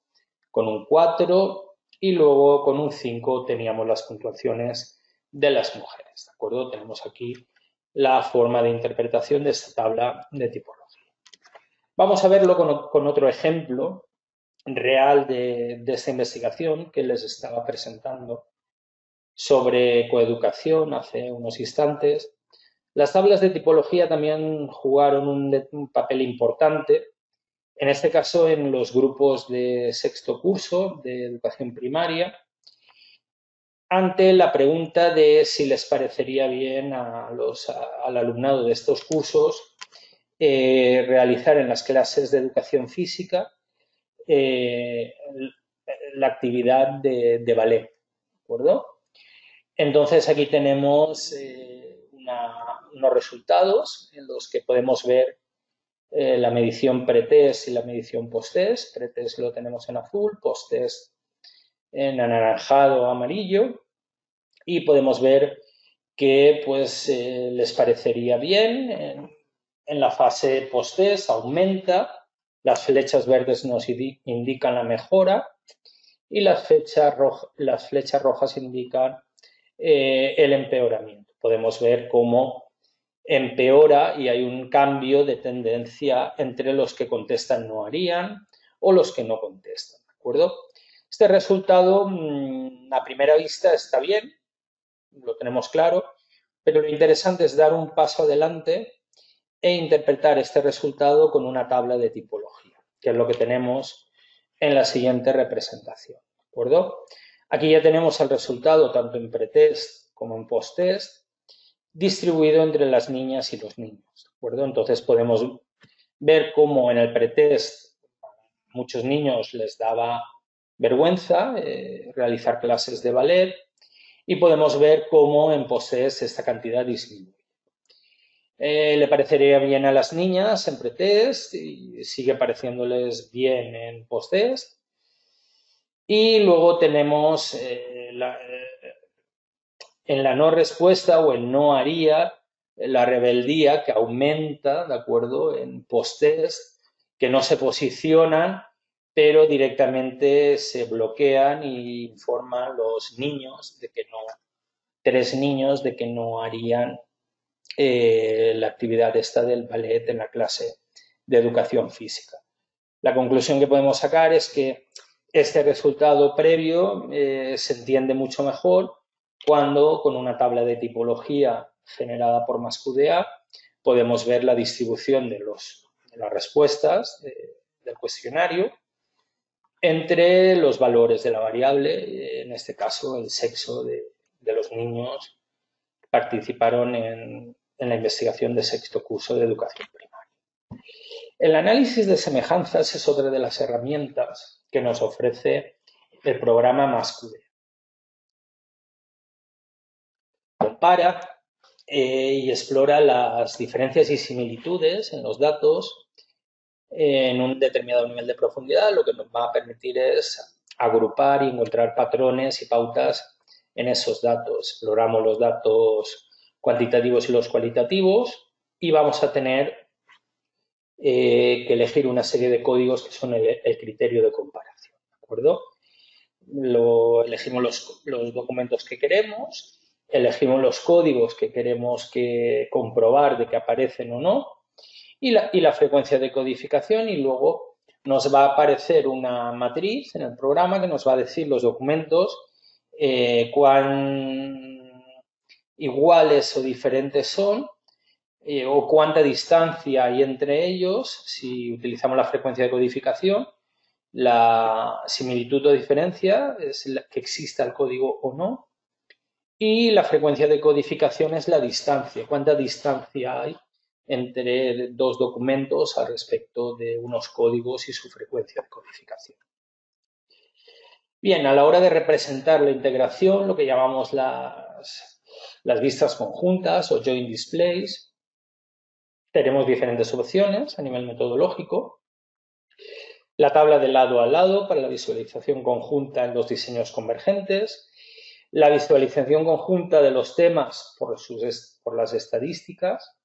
con un 4 y luego con un 5 teníamos las puntuaciones de las mujeres, ¿de acuerdo? Tenemos aquí la forma de interpretación de esta tabla de tipología. Vamos a verlo con otro ejemplo real de esta investigación que les estaba presentando sobre coeducación hace unos instantes. Las tablas de tipología también jugaron un papel importante, en este caso en los grupos de sexto curso de educación primaria, ante la pregunta de si les parecería bien al alumnado de estos cursos realizar en las clases de educación física la actividad de ballet, ¿de acuerdo? Entonces aquí tenemos unos resultados en los que podemos ver la medición pretest y la medición posttest. Pretest lo tenemos en azul, posttest en anaranjado o amarillo y podemos ver que pues les parecería bien. En la fase posttest aumenta, las flechas verdes nos indican la mejora y las flechas rojas indican el empeoramiento. Podemos ver cómo empeora y hay un cambio de tendencia entre los que contestan no harían o los que no contestan, ¿de acuerdo? Este resultado a primera vista está bien, lo tenemos claro, pero lo interesante es dar un paso adelante e interpretar este resultado con una tabla de tipología, que es lo que tenemos en la siguiente representación, ¿de acuerdo? Aquí ya tenemos el resultado tanto en pretest como en posttest distribuido entre las niñas y los niños, ¿de acuerdo? Entonces podemos ver cómo en el pretest a muchos niños les daba vergüenza realizar clases de ballet y podemos ver cómo en posttest esta cantidad disminuye. Le parecería bien a las niñas en pretest y sigue pareciéndoles bien en posttest. Y luego tenemos en la no respuesta o el no haría, la rebeldía que aumenta, ¿de acuerdo? En posttest, que no se posicionan, pero directamente se bloquean y informan los niños de que no, 3 niños de que no harían la actividad esta del ballet en la clase de educación física. La conclusión que podemos sacar es que este resultado previo se entiende mucho mejor cuando con una tabla de tipología generada por MassQDA podemos ver la distribución de las respuestas del cuestionario entre los valores de la variable, en este caso el sexo de los niños que participaron en la investigación de sexto curso de educación primaria. El análisis de semejanzas es otra de las herramientas que nos ofrece el programa MassQDA. Compara y explora las diferencias y similitudes en los datos en un determinado nivel de profundidad, lo que nos va a permitir es agrupar y encontrar patrones y pautas en esos datos. Exploramos los datos cuantitativos y los cualitativos y vamos a tener que elegir una serie de códigos que son el criterio de comparación, ¿de acuerdo? Elegimos los documentos que queremos, elegimos los códigos que queremos comprobar de que aparecen o no y la frecuencia de codificación y luego nos va a aparecer una matriz en el programa que nos va a decir los documentos cuán iguales o diferentes son o cuánta distancia hay entre ellos si utilizamos la frecuencia de codificación. La similitud o diferencia es que exista el código o no. Y la frecuencia de codificación es la distancia. ¿Cuánta distancia hay entre dos documentos al respecto de unos códigos y su frecuencia de codificación? Bien, a la hora de representar la integración, lo que llamamos las vistas conjuntas o joint displays, tenemos diferentes opciones a nivel metodológico. La tabla de lado a lado para la visualización conjunta en los diseños convergentes, la visualización conjunta de los temas por las estadísticas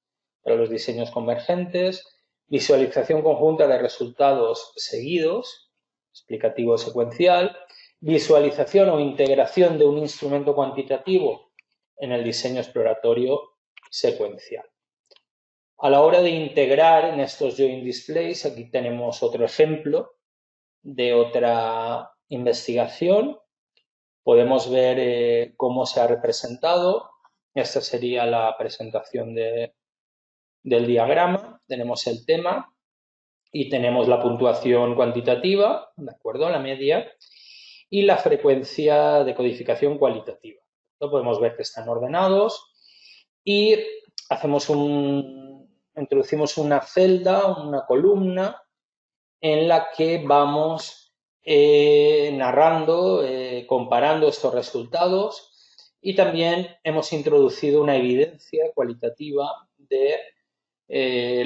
para los diseños convergentes, visualización conjunta de resultados seguidos, explicativo secuencial, visualización o integración de un instrumento cuantitativo en el diseño exploratorio secuencial. A la hora de integrar en estos joint displays, aquí tenemos otro ejemplo de otra investigación. Podemos ver cómo se ha representado. Esta sería la presentación del diagrama. Tenemos el tema y tenemos la puntuación cuantitativa, ¿de acuerdo? La media y la frecuencia de codificación cualitativa. Podemos ver que están ordenados y introducimos una celda, una columna en la que vamos narrando, comparando estos resultados y también hemos introducido una evidencia cualitativa de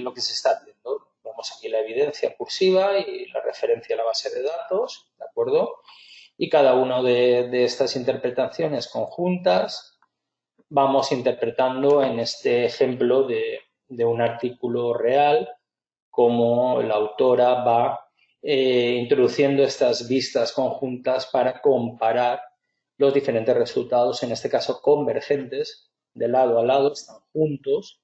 lo que se está viendo. Vemos aquí la evidencia cursiva y la referencia a la base de datos, ¿de acuerdo? Y cada una de estas interpretaciones conjuntas vamos interpretando en este ejemplo de un artículo real cómo la autora va introduciendo estas vistas conjuntas para comparar los diferentes resultados, en este caso convergentes, de lado a lado, están juntos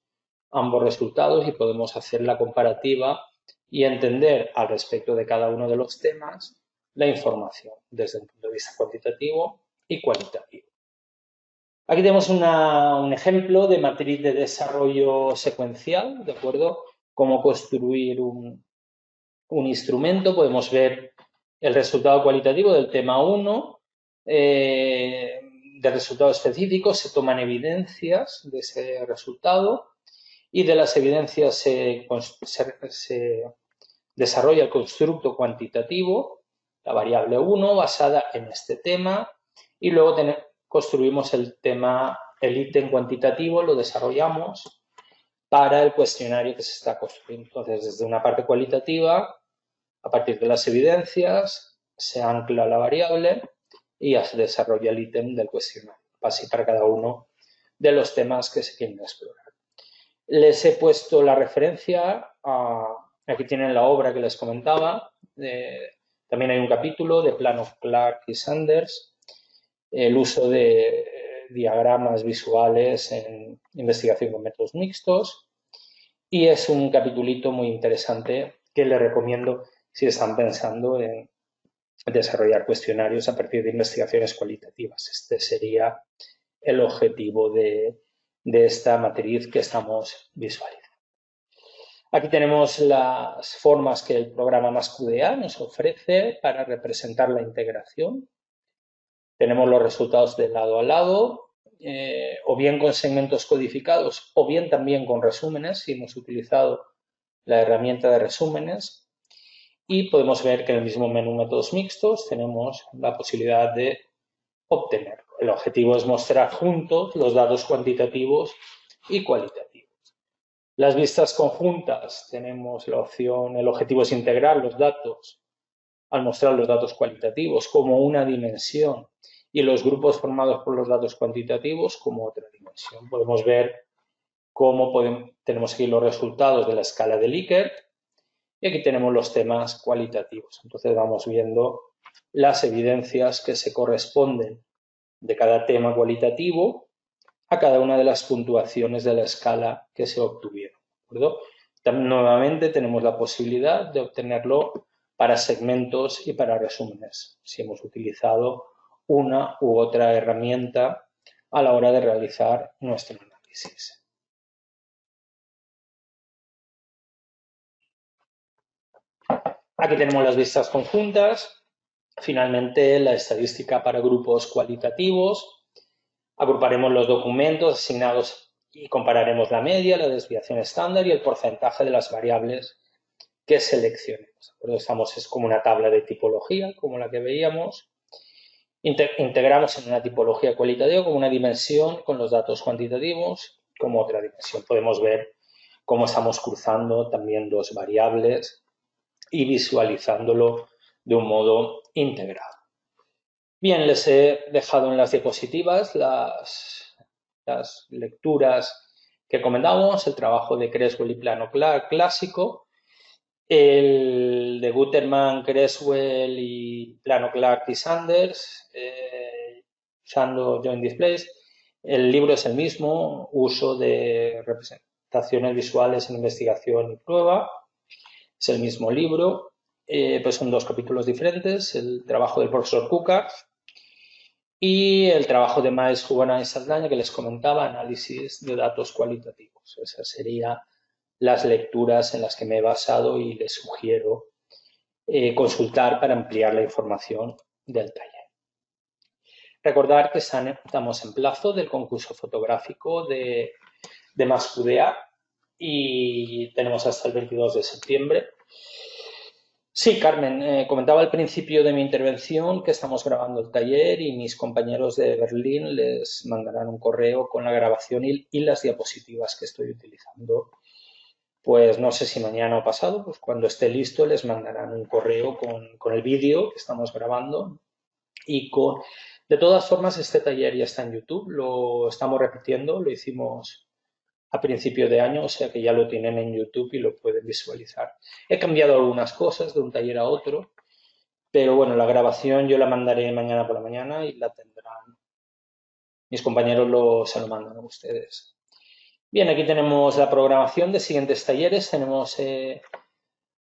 ambos resultados y podemos hacer la comparativa y entender al respecto de cada uno de los temas la información desde el punto de vista cuantitativo y cualitativo. Aquí tenemos un ejemplo de matriz de desarrollo secuencial, ¿de acuerdo? Cómo construir un instrumento. Podemos ver el resultado cualitativo del tema 1, del resultado específico, se toman evidencias de ese resultado y de las evidencias se desarrolla el constructo cuantitativo, la variable 1 basada en este tema, y luego construimos el ítem cuantitativo, lo desarrollamos para el cuestionario que se está construyendo. Entonces, desde una parte cualitativa, a partir de las evidencias, se ancla la variable y ya se desarrolla el ítem del cuestionario, así para cada uno de los temas que se quieren explorar. Les he puesto la referencia, aquí tienen la obra que les comentaba, también hay un capítulo de plano Clark y Sanders, el uso de diagramas visuales en investigación con métodos mixtos, y es un capitulito muy interesante que les recomiendo si están pensando en desarrollar cuestionarios a partir de investigaciones cualitativas. Este sería el objetivo de esta matriz que estamos visualizando. Aquí tenemos las formas que el programa MassQDA nos ofrece para representar la integración. Tenemos los resultados de lado a lado, o bien con segmentos codificados, o bien también con resúmenes, si hemos utilizado la herramienta de resúmenes. Y podemos ver que en el mismo menú métodos mixtos tenemos la posibilidad de obtenerlo. El objetivo es mostrar juntos los datos cuantitativos y cualitativos. Las vistas conjuntas tenemos la opción, el objetivo es integrar los datos al mostrar los datos cualitativos como una dimensión y los grupos formados por los datos cuantitativos como otra dimensión. Podemos ver cómo tenemos aquí los resultados de la escala de Likert y aquí tenemos los temas cualitativos. Entonces vamos viendo las evidencias que se corresponden de cada tema cualitativo a cada una de las puntuaciones de la escala que se obtuvieron. ¿De acuerdo? También, nuevamente tenemos la posibilidad de obtenerlo para segmentos y para resúmenes, si hemos utilizado una u otra herramienta a la hora de realizar nuestro análisis. Aquí tenemos las vistas conjuntas. Finalmente, la estadística para grupos cualitativos. Agruparemos los documentos asignados y compararemos la media, la desviación estándar y el porcentaje de las variables que seleccionemos. Es como una tabla de tipología, como la que veíamos. Integramos en una tipología cualitativa como una dimensión con los datos cuantitativos como otra dimensión. Podemos ver cómo estamos cruzando también dos variables y visualizándolo de un modo integrado. Bien, les he dejado en las diapositivas las lecturas que comentábamos, el trabajo de Creswell y plano clásico, el de Guterman, Creswell y plano Clark y Sanders, usando Joint Displays. El libro es el mismo, uso de representaciones visuales en investigación y prueba. Es el mismo libro, pues son dos capítulos diferentes, el trabajo del profesor Cuca y el trabajo de Maes, Jubana y Saldaña que les comentaba, análisis de datos cualitativos. Esas serían las lecturas en las que me he basado y les sugiero consultar para ampliar la información del taller. Recordar que estamos en plazo del concurso fotográfico de MassQDA y tenemos hasta el 22 de septiembre. Sí, Carmen, comentaba al principio de mi intervención que estamos grabando el taller y mis compañeros de Berlín les mandarán un correo con la grabación y las diapositivas que estoy utilizando. Pues no sé si mañana o pasado, pues cuando esté listo les mandarán un correo con el vídeo que estamos grabando y De todas formas, este taller ya está en YouTube, lo estamos repitiendo, lo hicimos a principio de año, o sea que ya lo tienen en YouTube y lo pueden visualizar. He cambiado algunas cosas de un taller a otro, pero bueno, la grabación yo la mandaré mañana por la mañana y la tendrán. Mis compañeros se lo mandan a ustedes. Bien, aquí tenemos la programación de siguientes talleres. Tenemos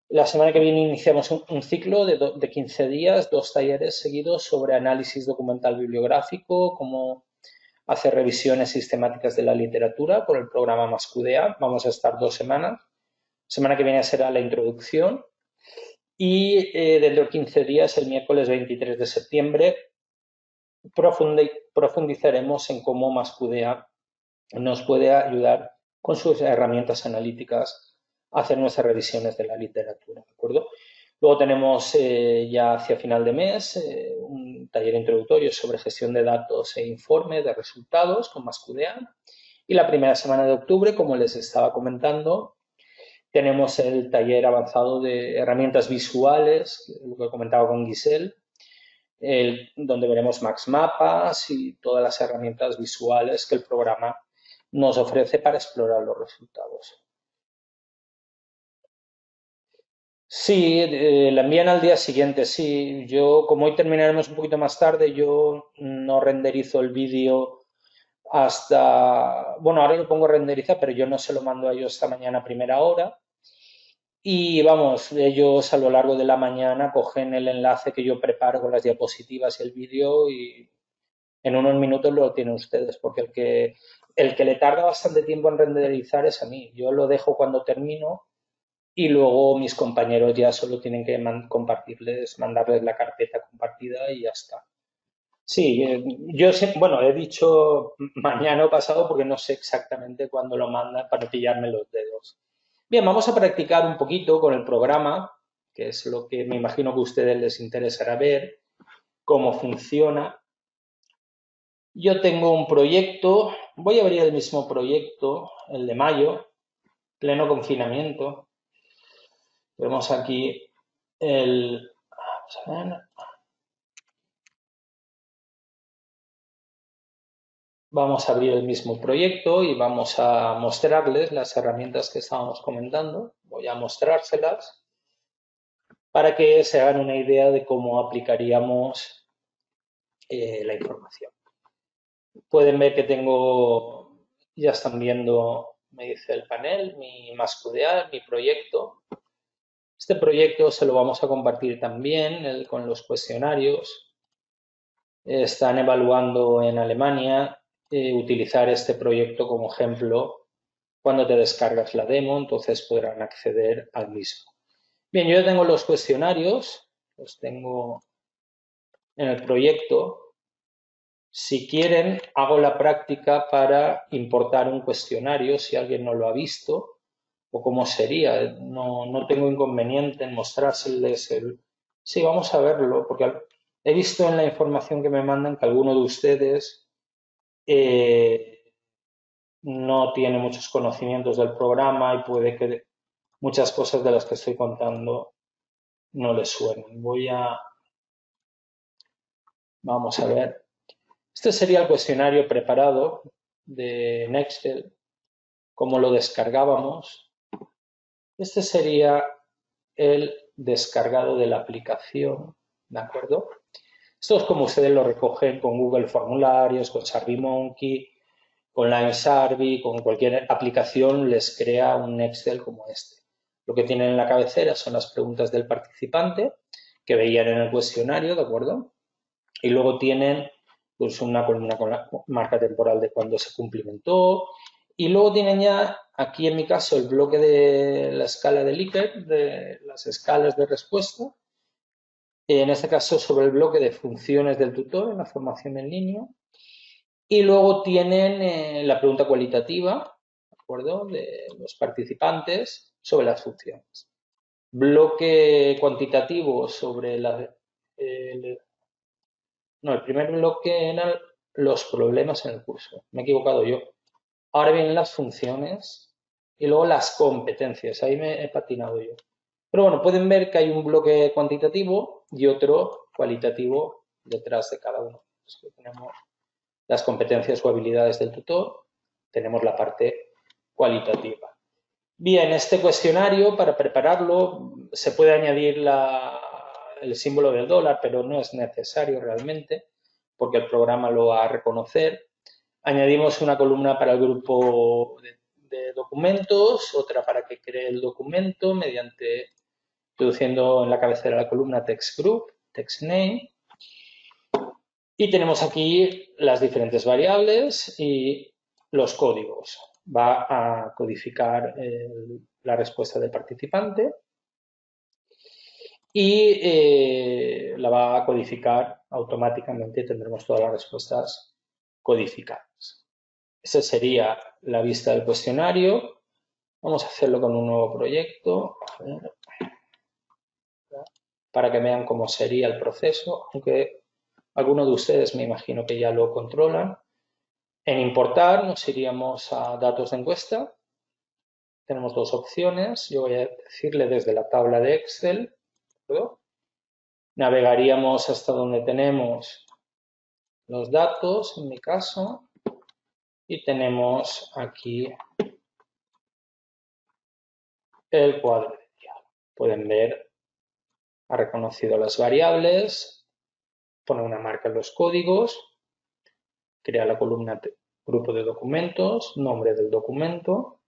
la semana que viene iniciamos un ciclo de 15 días, 2 talleres seguidos sobre análisis documental bibliográfico, cómo hacer revisiones sistemáticas de la literatura por el programa Mascudea. Vamos a estar 2 semanas. La semana que viene será la introducción y dentro de 15 días, el miércoles 23 de septiembre, profundizaremos en cómo Mascudea nos puede ayudar con sus herramientas analíticas a hacer nuestras revisiones de la literatura, ¿de acuerdo? Luego tenemos ya hacia final de mes un taller introductorio sobre gestión de datos e informe de resultados con Mascudea. Y la primera semana de octubre, como les estaba comentando, tenemos el taller avanzado de herramientas visuales, lo que comentaba con Giselle, donde veremos Max Mapas y todas las herramientas visuales que el programa nos ofrece para explorar los resultados. Sí, la envían al día siguiente, sí. Yo, como hoy terminaremos un poquito más tarde, yo no renderizo el vídeo hasta... Bueno, ahora lo pongo a renderizar, pero yo no se lo mando a ellos esta mañana a primera hora. Y vamos, ellos a lo largo de la mañana cogen el enlace que yo preparo con las diapositivas y el vídeo y en unos minutos lo tienen ustedes, porque el que le tarda bastante tiempo en renderizar es a mí. Yo lo dejo cuando termino y luego mis compañeros ya solo tienen que mandarles la carpeta compartida y ya está. Sí, yo sé, bueno, he dicho mañana o pasado porque no sé exactamente cuándo lo mandan para no pillarme los dedos. Bien, vamos a practicar un poquito con el programa, que es lo que me imagino que a ustedes les interesará ver, cómo funciona. Yo tengo un proyecto, voy a abrir el mismo proyecto, el de mayo, pleno confinamiento. Vemos aquí vamos a ver, vamos a abrir el mismo proyecto y vamos a mostrarles las herramientas que estábamos comentando. Voy a mostrárselas para que se hagan una idea de cómo aplicaríamos la información. Pueden ver que tengo, ya están viendo, me dice el panel, mi Mascudea, mi proyecto. Este proyecto se lo vamos a compartir también con los cuestionarios. Están evaluando en Alemania utilizar este proyecto como ejemplo cuando te descargas la demo, entonces podrán acceder al mismo. Bien, yo ya tengo los cuestionarios, los tengo en el proyecto. Si quieren, hago la práctica para importar un cuestionario si alguien no lo ha visto o cómo sería. No tengo inconveniente en mostrárseles el... Sí, vamos a verlo, porque he visto en la información que me mandan que alguno de ustedes no tiene muchos conocimientos del programa y puede que muchas cosas de las que estoy contando no les suenen. Vamos a ver. Este sería el cuestionario preparado de Nextel, cómo lo descargábamos. Este sería el descargado de la aplicación, ¿de acuerdo? Esto es como ustedes lo recogen con Google Formularios, con SurveyMonkey, con LimeSurvey, con cualquier aplicación les crea un Excel como este. Lo que tienen en la cabecera son las preguntas del participante que veían en el cuestionario, ¿de acuerdo? Y luego tienen pues, una columna con la marca temporal de cuándo se cumplimentó. Y luego tienen ya, aquí en mi caso, el bloque de la escala de Likert, de las escalas de respuesta. En este caso, sobre el bloque de funciones del tutor en la formación en línea. Y luego tienen la pregunta cualitativa, ¿de acuerdo?, de los participantes sobre las funciones. Bloque cuantitativo sobre el primer bloque eran los problemas en el curso. Me he equivocado yo. Ahora vienen las funciones y luego las competencias. Ahí me he patinado yo. Pero bueno, pueden ver que hay un bloque cuantitativo y otro cualitativo detrás de cada uno. Entonces, tenemos las competencias o habilidades del tutor, tenemos la parte cualitativa. Bien, este cuestionario, para prepararlo, se puede añadir el símbolo del dólar, pero no es necesario realmente, porque el programa lo va a reconocer. Añadimos una columna para el grupo de documentos, otra para que cree el documento, introduciendo en la cabecera de la columna text group, text name. Y tenemos aquí las diferentes variables y los códigos. Va a codificar la respuesta del participante y la va a codificar automáticamente. Tendremos todas las respuestas codificadas. Esa sería la vista del cuestionario. Vamos a hacerlo con un nuevo proyecto para que vean cómo sería el proceso, aunque algunos de ustedes me imagino que ya lo controlan. En importar nos iríamos a datos de encuesta. Tenemos dos opciones. Yo voy a decirle desde la tabla de Excel. ¿Verdad? Navegaríamos hasta donde tenemos los datos, en mi caso, y tenemos aquí el cuadro de diálogo. Pueden ver, ha reconocido las variables, pone una marca en los códigos, crea la columna grupo de documentos, nombre del documento.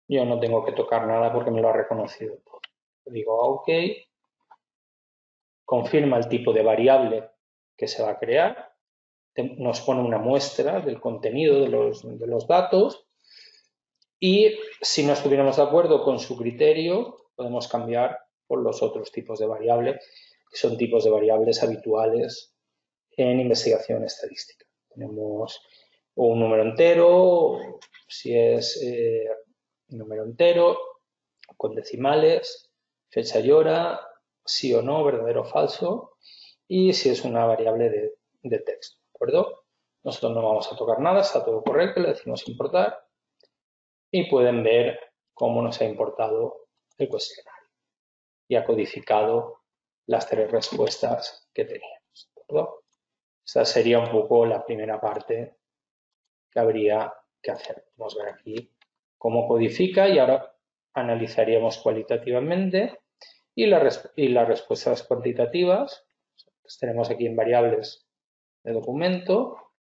Yo no tengo que tocar nada porque me lo ha reconocido todo. Digo OK. Confirma el tipo de variable que se va a crear. Nos pone una muestra del contenido de los datos. Y si no estuviéramos de acuerdo con su criterio, podemos cambiar por los otros tipos de variables, que son tipos de variables habituales en investigación estadística. Tenemos un número entero, si es número entero, con decimales, fecha y hora, sí o no, verdadero o falso, y si es una variable de texto, ¿de acuerdo? Nosotros no vamos a tocar nada, está todo correcto, le decimos importar y pueden ver cómo nos ha importado el cuestionario y ha codificado las tres respuestas que teníamos, ¿de acuerdo? Esta sería un poco la primera parte que habría que hacer. Vamos a ver aquí cómo codifica y ahora analizaríamos cualitativamente y las respuestas cuantitativas. Pues tenemos aquí en variables de documento,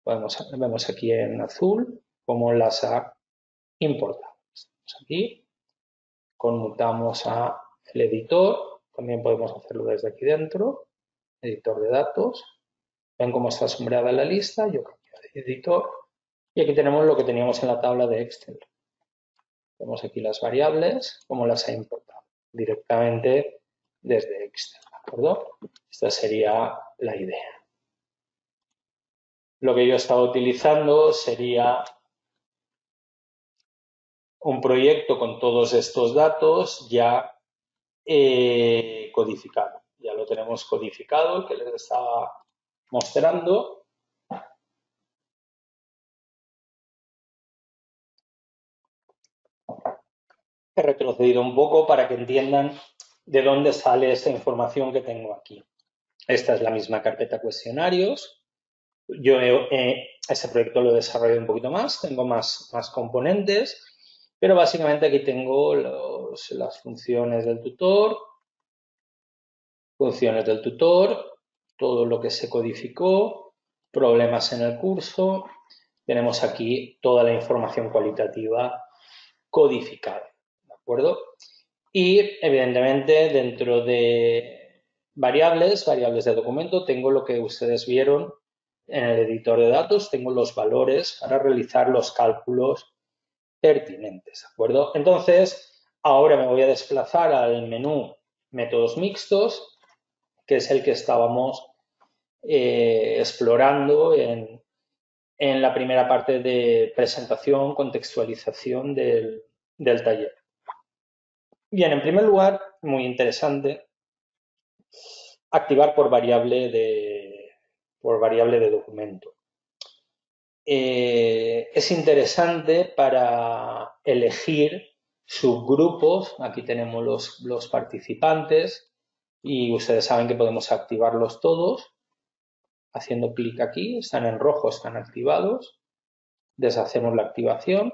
vemos aquí en azul cómo las ha importado. Estamos aquí, conmutamos a el editor, también podemos hacerlo desde aquí dentro, editor de datos. Ven cómo está sombreada la lista, yo cambio de editor y aquí tenemos lo que teníamos en la tabla de Excel. Vemos aquí las variables, cómo las ha importado directamente desde Excel, ¿de acuerdo? Esta sería la idea. Lo que yo estaba utilizando sería un proyecto con todos estos datos ya codificado. Ya lo tenemos codificado, el que les estaba mostrando. He retrocedido un poco para que entiendan de dónde sale esta información que tengo aquí. Esta es la misma carpeta cuestionarios. Yo ese proyecto lo he desarrollado un poquito más, tengo más componentes, pero básicamente aquí tengo las funciones del tutor, todo lo que se codificó, problemas en el curso. Tenemos aquí toda la información cualitativa codificada, ¿de acuerdo? Y, evidentemente, dentro de variables de documento, tengo lo que ustedes vieron en el editor de datos, tengo los valores para realizar los cálculos pertinentes, ¿de acuerdo? Entonces, ahora me voy a desplazar al menú métodos mixtos, que es el que estábamos explorando en la primera parte de presentación, contextualización del taller. Bien, en primer lugar, muy interesante, activar por variable de documento. Es interesante para elegir subgrupos. Aquí tenemos los participantes y ustedes saben que podemos activarlos todos. Haciendo clic aquí, están en rojo, están activados. Deshacemos la activación.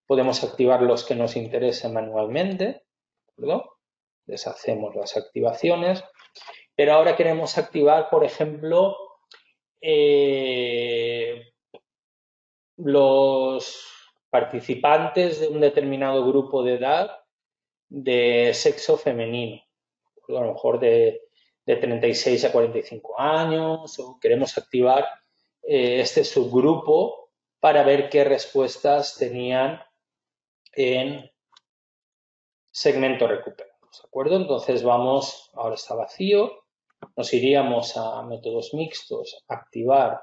Podemos activar los que nos interesen manualmente, ¿de acuerdo? Deshacemos las activaciones, pero ahora queremos activar, por ejemplo, los participantes de un determinado grupo de edad de sexo femenino, a lo mejor de 36 a 45 años, o queremos activar este subgrupo para ver qué respuestas tenían en segmento recuperados, ¿de acuerdo? Entonces vamos, ahora está vacío, nos iríamos a métodos mixtos, activar,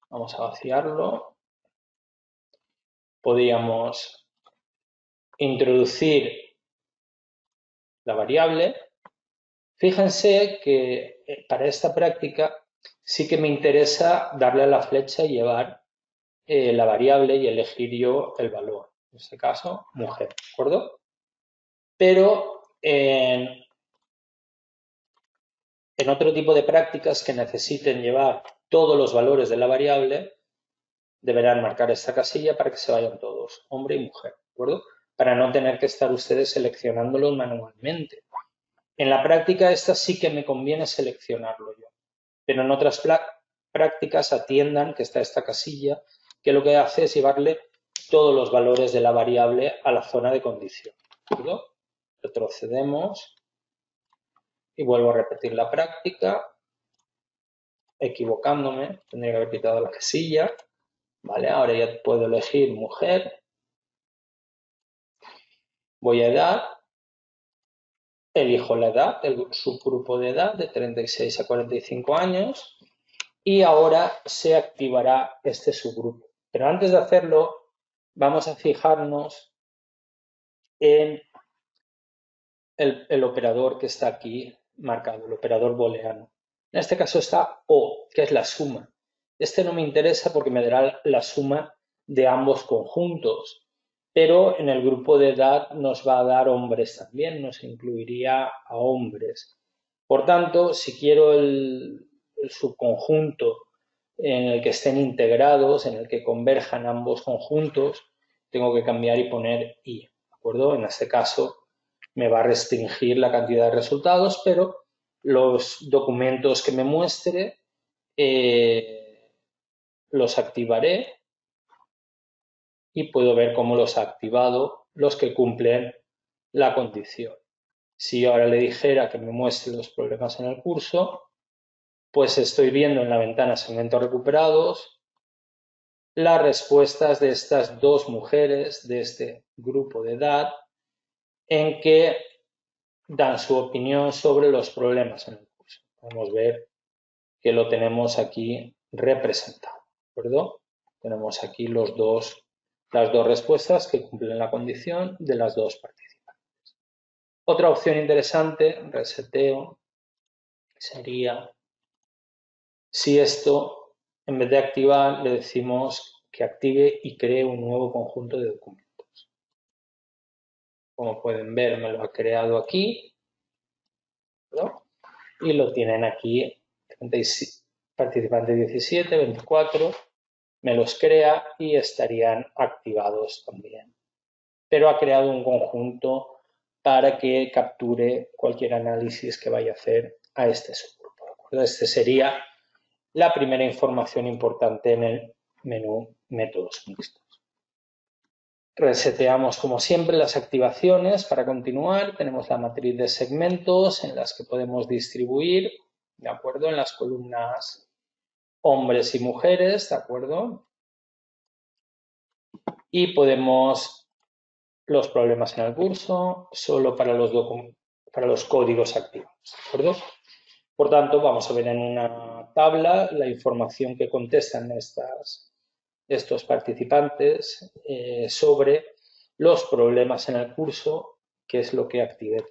vamos a vaciarlo, podríamos introducir la variable. Fíjense que para esta práctica sí que me interesa darle a la flecha y llevar la variable y elegir yo el valor, en este caso mujer, ¿de acuerdo? Pero en otro tipo de prácticas que necesiten llevar todos los valores de la variable, deberán marcar esta casilla para que se vayan todos, hombre y mujer, ¿de acuerdo? Para no tener que estar ustedes seleccionándolos manualmente. En la práctica esta sí que me conviene seleccionarlo yo, pero en otras prácticas atiendan que está esta casilla, que lo que hace es llevarle todos los valores de la variable a la zona de condición, ¿de acuerdo? Retrocedemos y vuelvo a repetir la práctica, equivocándome, tendría que haber quitado la casilla, ¿vale? Ahora ya puedo elegir mujer, voy a edad, elijo la edad, el subgrupo de edad de 36 a 45 años y ahora se activará este subgrupo. Pero antes de hacerlo, vamos a fijarnos en el operador que está aquí marcado, el operador booleano. En este caso está O, que es la suma. Este no me interesa porque me dará la suma de ambos conjuntos, pero en el grupo de edad nos va a dar hombres también, nos incluiría a hombres. Por tanto, si quiero el subconjunto en el que estén integrados, en el que converjan ambos conjuntos, tengo que cambiar y poner I, ¿de acuerdo? En este caso me va a restringir la cantidad de resultados, pero los documentos que me muestre los activaré y puedo ver cómo los ha activado los que cumplen la condición. Si yo ahora le dijera que me muestre los problemas en el curso, pues estoy viendo en la ventana segmentos recuperados las respuestas de estas dos mujeres de este grupo de edad en que dan su opinión sobre los problemas en el curso. Podemos ver que lo tenemos aquí representado, ¿de acuerdo? Tenemos aquí las dos respuestas que cumplen la condición de las dos participantes. Otra opción interesante, reseteo, sería si esto, en vez de activar, le decimos que active y cree un nuevo conjunto de documentos. Como pueden ver, me lo ha creado aquí, ¿no? Y lo tienen aquí, participante 17, 24, me los crea y estarían activados también. Pero ha creado un conjunto para que capture cualquier análisis que vaya a hacer a este subgrupo, ¿de acuerdo? Este sería la primera información importante en el menú métodos mixtos. Reseteamos como siempre las activaciones para continuar. Tenemos la matriz de segmentos en las que podemos distribuir, ¿de acuerdo? En las columnas hombres y mujeres, ¿de acuerdo? Y podemos los problemas en el curso solo para los códigos activos, ¿de acuerdo? Por tanto, vamos a ver en una tabla la información que contestan estos participantes sobre los problemas en el curso, que es lo que activé.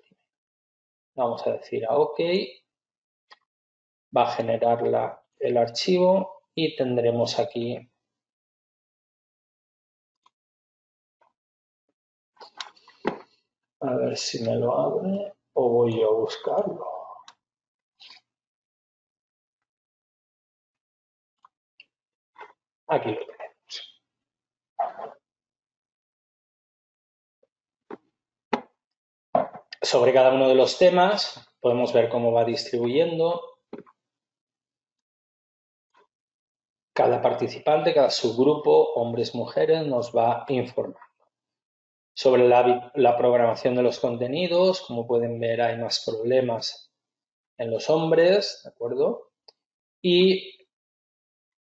Vamos a decir a OK, va a generar el archivo y tendremos aquí a ver si me lo abre o voy yo a buscarlo. Aquí lo tenemos. Sobre cada uno de los temas podemos ver cómo va distribuyendo cada participante, cada subgrupo, hombres, mujeres, nos va informando. Sobre la programación de los contenidos, como pueden ver, hay más problemas en los hombres, ¿de acuerdo? Y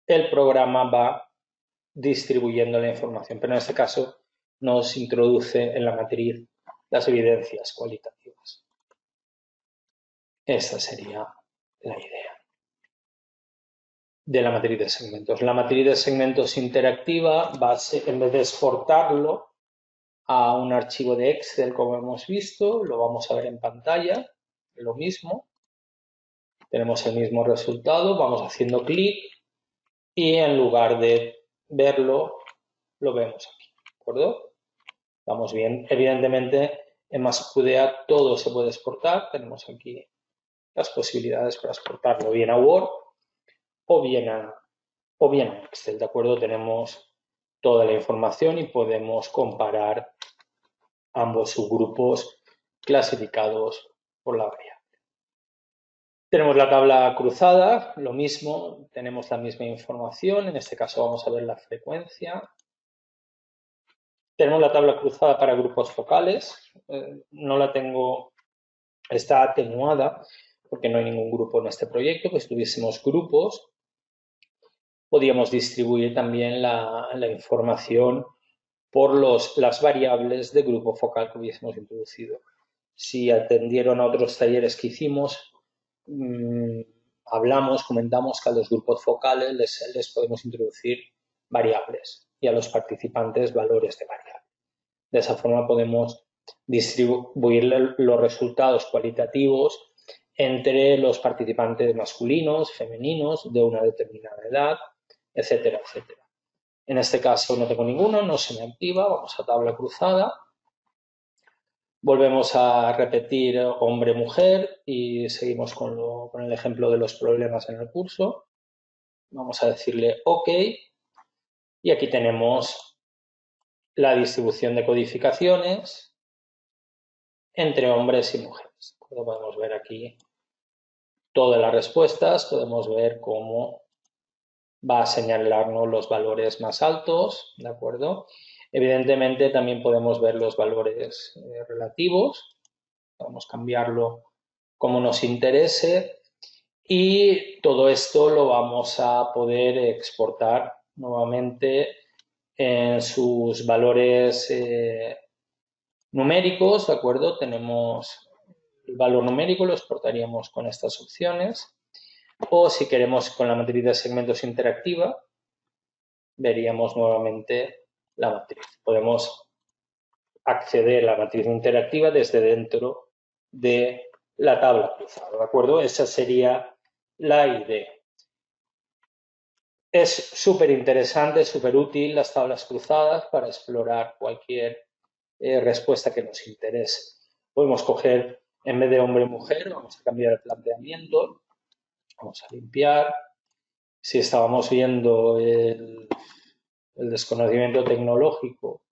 el programa va distribuyendo la información, pero en este caso nos introduce en la matriz las evidencias cualitativas. Esta sería la idea de la matriz de segmentos. La matriz de segmentos interactiva va a ser, en vez de exportarlo a un archivo de Excel, como hemos visto, lo vamos a ver en pantalla, lo mismo. Tenemos el mismo resultado, vamos haciendo clic y en lugar de verlo, lo vemos aquí, ¿de acuerdo? Vamos bien. Evidentemente, en MassQDA todo se puede exportar. Tenemos aquí las posibilidades para exportarlo bien a Word o bien a Excel, ¿de acuerdo? Tenemos toda la información y podemos comparar ambos subgrupos clasificados por la variable. Tenemos la tabla cruzada, lo mismo, tenemos la misma información, en este caso vamos a ver la frecuencia. Tenemos la tabla cruzada para grupos focales, no la tengo, está atenuada porque no hay ningún grupo en este proyecto, pues si tuviésemos grupos, podríamos distribuir también la información por las variables de grupo focal que hubiésemos introducido. Si atendieron a otros talleres que hicimos, comentamos que a los grupos focales les podemos introducir variables y a los participantes valores de variables. De esa forma podemos distribuir los resultados cualitativos entre los participantes masculinos, femeninos, de una determinada edad, etcétera, etcétera. En este caso no tengo ninguno, no se me activa, vamos a tabla cruzada. Volvemos a repetir hombre-mujer y seguimos con el ejemplo de los problemas en el curso. Vamos a decirle OK y aquí tenemos la distribución de codificaciones entre hombres y mujeres. Podemos ver aquí todas las respuestas, podemos ver cómo va a señalarnos los valores más altos, ¿de acuerdo? Evidentemente también podemos ver los valores relativos, podemos cambiarlo como nos interese y todo esto lo vamos a poder exportar nuevamente en sus valores numéricos, ¿de acuerdo? Tenemos el valor numérico, lo exportaríamos con estas opciones. O si queremos con la matriz de segmentos interactiva, veríamos nuevamente la matriz. Podemos acceder a la matriz interactiva desde dentro de la tabla cruzada, ¿de acuerdo? Esa sería la idea. Es súper interesante, súper útil las tablas cruzadas para explorar cualquier respuesta que nos interese. Podemos coger, en vez de hombre-mujer, vamos a cambiar el planteamiento. Vamos a limpiar. Si estábamos viendo el desconocimiento tecnológico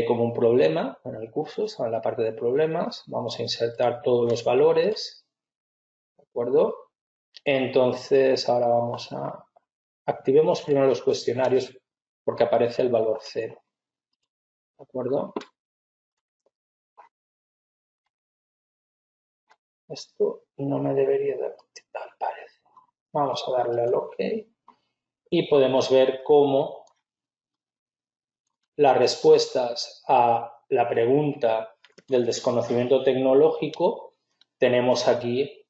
como un problema en el curso, está en la parte de problemas, vamos a insertar todos los valores, ¿de acuerdo? Entonces ahora vamos a activemos primero los cuestionarios porque aparece el valor 0, ¿de acuerdo? Esto no me debería de activar, parece. Vamos a darle al OK y podemos ver cómo las respuestas a la pregunta del desconocimiento tecnológico, tenemos aquí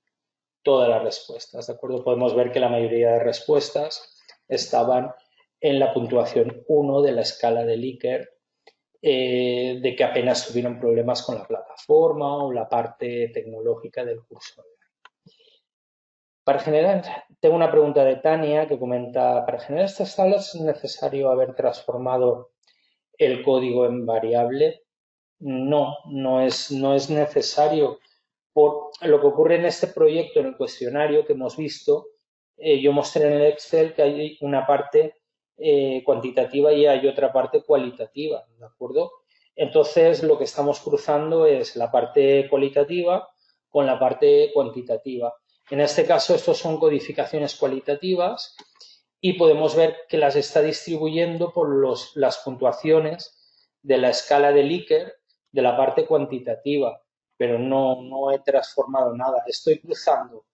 todas las respuestas, ¿de acuerdo? Podemos ver que la mayoría de respuestas estaban en la puntuación 1 de la escala de Likert, de que apenas tuvieron problemas con la plataforma o la parte tecnológica del curso. Para generar, tengo una pregunta de Tania que comenta, para generar estas tablas es necesario haber transformado el código en variable. No es necesario. Por lo que ocurre en este proyecto, en el cuestionario que hemos visto, yo mostré en el Excel que hay una parte cuantitativa y hay otra parte cualitativa, ¿de acuerdo? Entonces, lo que estamos cruzando es la parte cualitativa con la parte cuantitativa. En este caso, estos son codificaciones cualitativas y podemos ver que las está distribuyendo por las puntuaciones de la escala de Likert de la parte cuantitativa, pero no he transformado nada. Estoy cruzando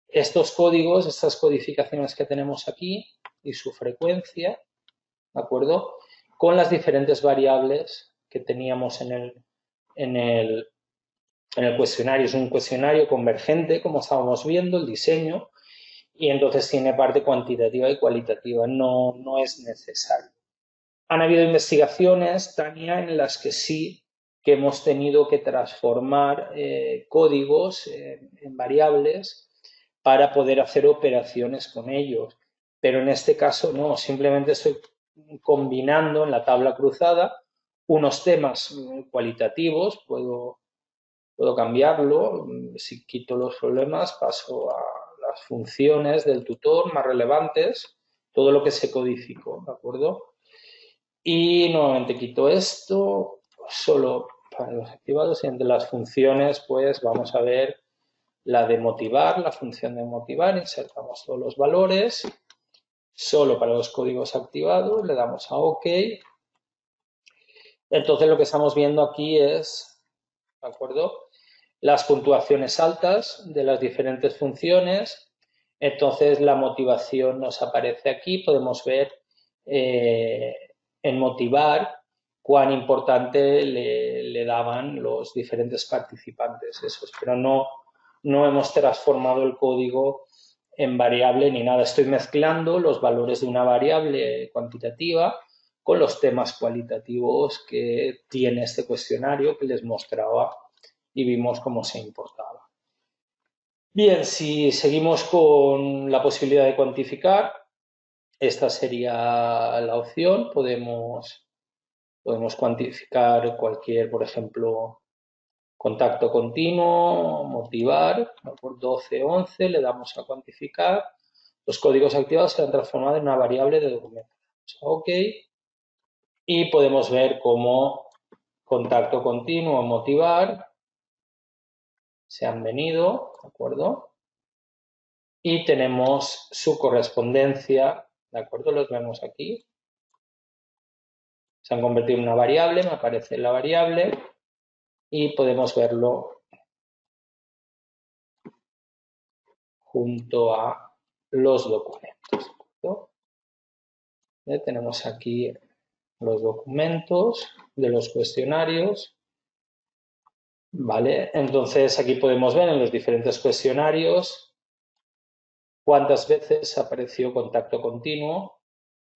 estos códigos, estas codificaciones que tenemos aquí y su frecuencia, ¿de acuerdo? Con las diferentes variables que teníamos en el cuestionario. Es un cuestionario convergente, como estábamos viendo, el diseño, y entonces tiene parte cuantitativa y cualitativa. No es necesario. Han habido investigaciones, Tania, en las que sí que hemos tenido que transformar códigos en variables para poder hacer operaciones con ellos. Pero en este caso no, simplemente estoy combinando en la tabla cruzada unos temas cualitativos, puedo cambiarlo, si quito los problemas paso a las funciones del tutor más relevantes, todo lo que se codificó, ¿de acuerdo? Y nuevamente quito esto, solo para los activados, y entre las funciones pues vamos a ver la de motivar, la función de motivar, insertamos todos los valores, solo para los códigos activados, le damos a OK. Entonces lo que estamos viendo aquí es, ¿de acuerdo?, las puntuaciones altas de las diferentes funciones. Entonces la motivación nos aparece aquí, podemos ver en motivar cuán importante le daban los diferentes participantes esos, pero no hemos transformado el código en variable ni nada. Estoy mezclando los valores de una variable cuantitativa con los temas cualitativos que tiene este cuestionario que les mostraba y vimos cómo se importaba. Bien, si seguimos con la posibilidad de cuantificar, esta sería la opción. Podemos cuantificar cualquier, por ejemplo, contacto continuo, motivar, por 12, 11, le damos a cuantificar. Los códigos activados se han transformado en una variable de documento. OK. Y podemos ver cómo contacto continuo, motivar, se han venido, ¿de acuerdo? Y tenemos su correspondencia, ¿de acuerdo? Los vemos aquí. Se han convertido en una variable, me aparece la variable y podemos verlo junto a los documentos. Tenemos aquí los documentos de los cuestionarios. ¿Vale? Entonces aquí podemos ver en los diferentes cuestionarios cuántas veces apareció contacto continuo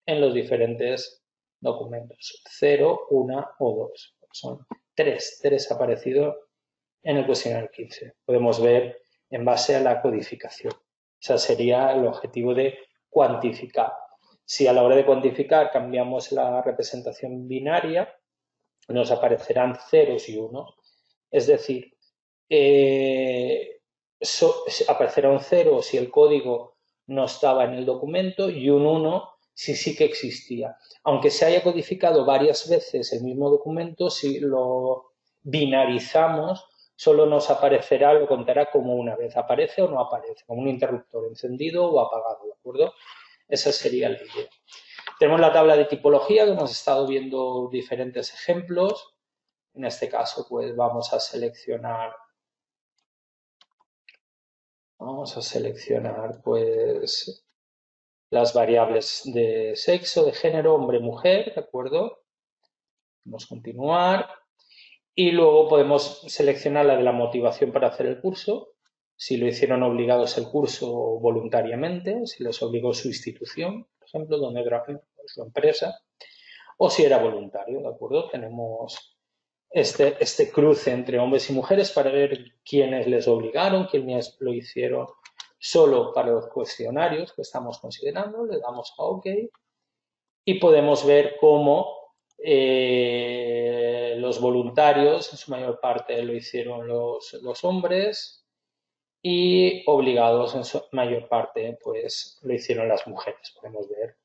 en los diferentes documentos. 0, 1 o 2. Son 3. 3 ha aparecido en el cuestionario 15. Podemos ver en base a la codificación. Ese sería el objetivo de cuantificar. Si a la hora de cuantificar cambiamos la representación binaria, nos aparecerán ceros y unos. Es decir, aparecerá un 0 si el código no estaba en el documento y un 1 si sí que existía. Aunque se haya codificado varias veces el mismo documento, si lo binarizamos, solo nos aparecerá, lo contará como una vez. ¿Aparece o no aparece? Como un interruptor encendido o apagado, ¿de acuerdo? Esa sería la idea. Tenemos la tabla de tipología, que hemos estado viendo diferentes ejemplos. En este caso, pues vamos a seleccionar pues las variables de sexo, de género, hombre, mujer, ¿de acuerdo? Vamos a continuar. Y luego podemos seleccionar la de la motivación para hacer el curso, si lo hicieron obligados el curso voluntariamente, si les obligó su institución, por ejemplo, donde trabajan, su empresa, o si era voluntario, ¿de acuerdo? Tenemos este cruce entre hombres y mujeres para ver quiénes les obligaron, quiénes lo hicieron solo para los cuestionarios que estamos considerando. Le damos a OK y podemos ver cómo los voluntarios, en su mayor parte lo hicieron los hombres y obligados en su mayor parte pues lo hicieron las mujeres. Podemos ver,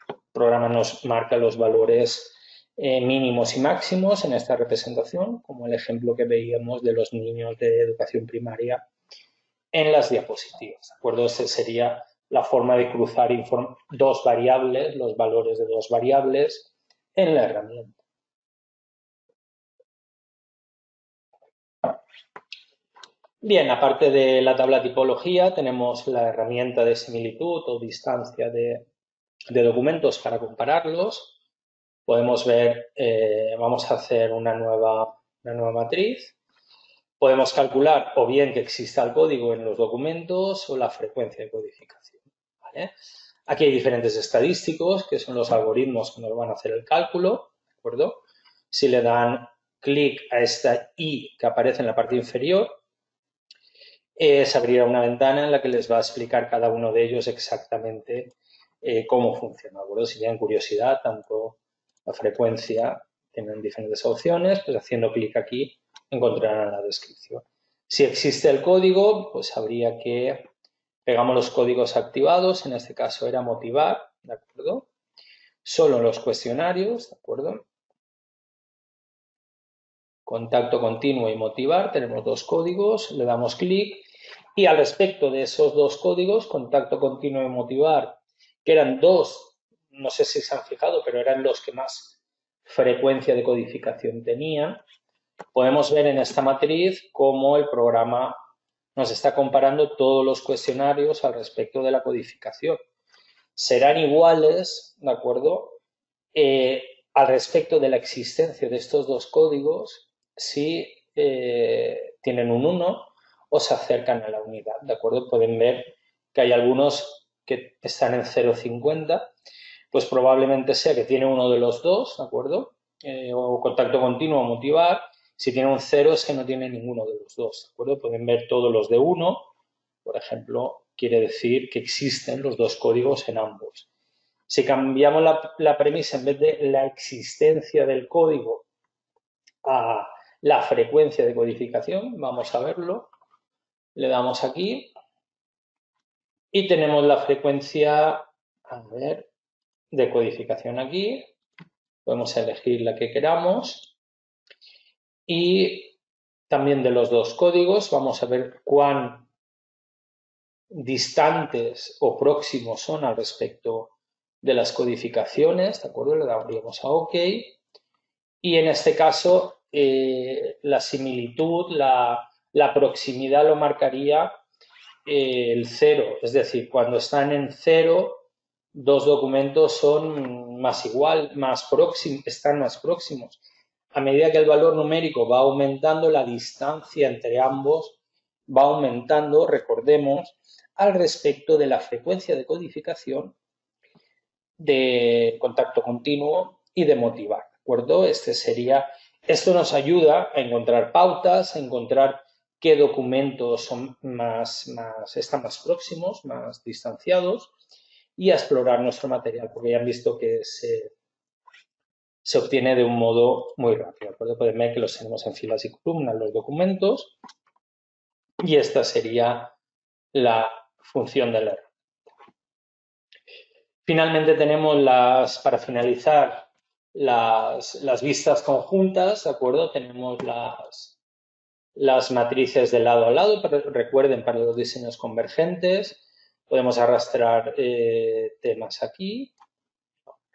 el programa nos marca los valores mínimos y máximos en esta representación, como el ejemplo que veíamos de los niños de educación primaria en las diapositivas. ¿De acuerdo? Esta sería la forma de cruzar dos variables, los valores de dos variables en la herramienta. Bien, aparte de la tabla tipología, tenemos la herramienta de similitud o distancia de documentos para compararlos. Podemos ver, vamos a hacer una nueva matriz. Podemos calcular o bien que exista el código en los documentos o la frecuencia de codificación. ¿Vale? Aquí hay diferentes estadísticos, que son los algoritmos que nos van a hacer el cálculo. ¿De acuerdo? Si le dan clic a esta I que aparece en la parte inferior, se abrirá una ventana en la que les va a explicar cada uno de ellos exactamente cómo funciona. ¿De acuerdo? Si tienen curiosidad, tanto la frecuencia, tienen diferentes opciones, pues haciendo clic aquí encontrarán la descripción. Si existe el código, pues habría que pegamos los códigos activados, en este caso era motivar, ¿de acuerdo? Solo los cuestionarios, ¿de acuerdo? Contacto continuo y motivar, tenemos dos códigos, le damos clic y al respecto de esos dos códigos, contacto continuo y motivar, que eran dos, no sé si se han fijado, pero eran los que más frecuencia de codificación tenían, podemos ver en esta matriz cómo el programa nos está comparando todos los cuestionarios al respecto de la codificación. Serán iguales, ¿de acuerdo? Al respecto de la existencia de estos dos códigos si tienen un 1 o se acercan a la unidad, ¿de acuerdo? Pueden ver que hay algunos que están en 0,50, pues probablemente sea que tiene uno de los dos, ¿de acuerdo? O contacto continuo o motivar. Si tiene un 0 es que no tiene ninguno de los dos, ¿de acuerdo? Pueden ver todos los de 1, por ejemplo, quiere decir que existen los dos códigos en ambos. Si cambiamos la premisa, en vez de la existencia del código a la frecuencia de codificación, vamos a verlo, le damos aquí y tenemos la frecuencia, a ver, de codificación aquí, podemos elegir la que queramos y también de los dos códigos vamos a ver cuán distantes o próximos son al respecto de las codificaciones, ¿de acuerdo? Le daríamos a OK y en este caso la similitud, la proximidad lo marcaría el 0, es decir, cuando están en 0, dos documentos son más igual, más próximos, están más próximos. A medida que el valor numérico va aumentando, la distancia entre ambos va aumentando, recordemos, al respecto de la frecuencia de codificación, de contacto continuo y de motivar, ¿de acuerdo? Esto nos ayuda a encontrar pautas, a encontrar qué documentos están más próximos, más distanciados y a explorar nuestro material, porque ya han visto que se obtiene de un modo muy rápido, ¿de acuerdo? Pueden ver que los tenemos en filas y columnas los documentos y esta sería la función del error. Finalmente tenemos para finalizar las vistas conjuntas, ¿de acuerdo? Tenemos las matrices de lado a lado, recuerden, para los diseños convergentes, podemos arrastrar temas aquí,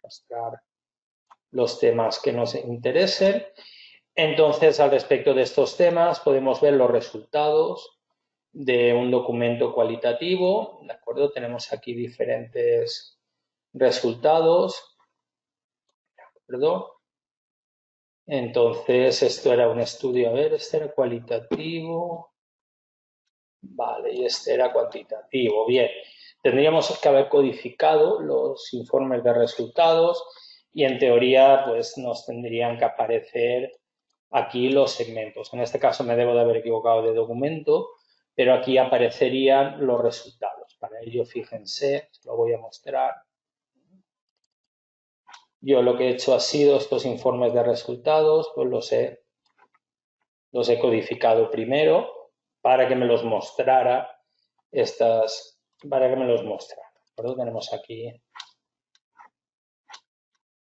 arrastrar los temas que nos interesen. Entonces, al respecto de estos temas, podemos ver los resultados de un documento cualitativo, ¿de acuerdo? Tenemos aquí diferentes resultados, ¿de acuerdo? Entonces, esto era un estudio, a ver, este era cualitativo, vale, y este era cuantitativo, bien. Tendríamos que haber codificado los informes de resultados y en teoría, pues nos tendrían que aparecer aquí los segmentos. En este caso me debo de haber equivocado de documento, pero aquí aparecerían los resultados. Para ello, fíjense, lo voy a mostrar. Yo lo que he hecho ha sido estos informes de resultados, pues los he codificado primero para que me los mostrara tenemos aquí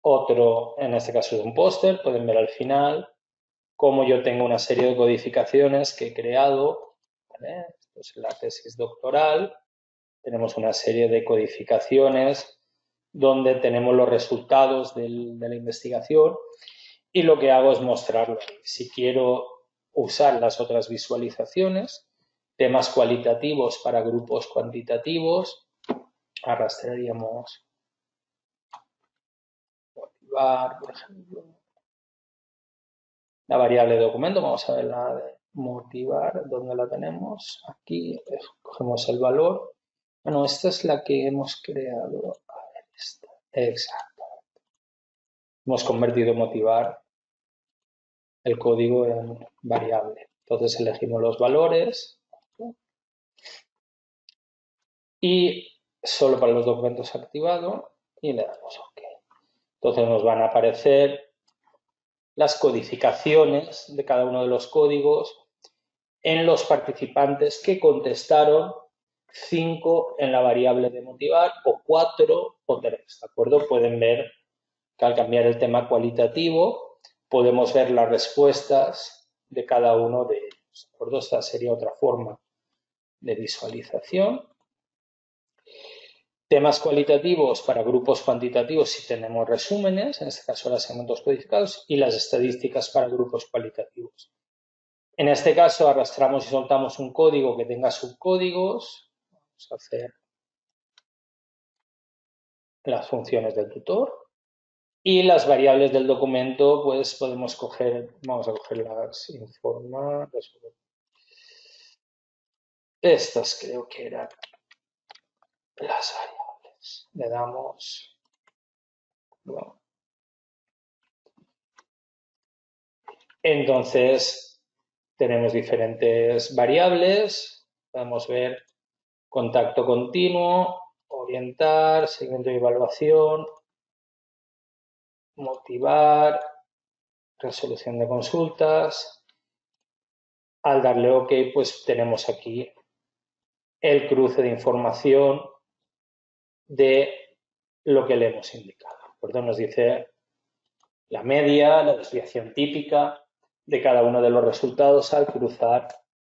otro, en este caso de un póster, pueden ver al final cómo yo tengo una serie de codificaciones que he creado, ¿vale? Esto es la tesis doctoral, tenemos una serie de codificaciones donde tenemos los resultados de la investigación y lo que hago es mostrarlo. Si quiero usar las otras visualizaciones, temas cualitativos para grupos cuantitativos, arrastraríamos motivar, por ejemplo, la variable de documento, vamos a ver la de motivar, ¿dónde la tenemos? Aquí, cogemos el valor. Bueno, esta es la que hemos creado. A ver, esta. Exacto. Hemos convertido motivar el código en variable. Entonces elegimos los valores y solo para los documentos activado y le damos OK. Entonces nos van a aparecer las codificaciones de cada uno de los códigos en los participantes que contestaron 5 en la variable de motivar o 4 o 3, ¿de acuerdo? Pueden ver que al cambiar el tema cualitativo podemos ver las respuestas de cada uno de ellos, ¿de acuerdo? Esta sería otra forma de visualización. Temas cualitativos para grupos cuantitativos si tenemos resúmenes, en este caso los segmentos codificados, y las estadísticas para grupos cualitativos. En este caso arrastramos y soltamos un código que tenga subcódigos. Vamos a hacer las funciones del tutor. Y las variables del documento, pues podemos coger, vamos a coger las informar. Estas creo que eran las variables. Le damos, bueno. Entonces, tenemos diferentes variables. Podemos ver contacto continuo, orientar, seguimiento y evaluación, motivar, resolución de consultas. Al darle OK, pues tenemos aquí el cruce de información de lo que le hemos indicado. Por eso nos dice la media, la desviación típica de cada uno de los resultados al cruzar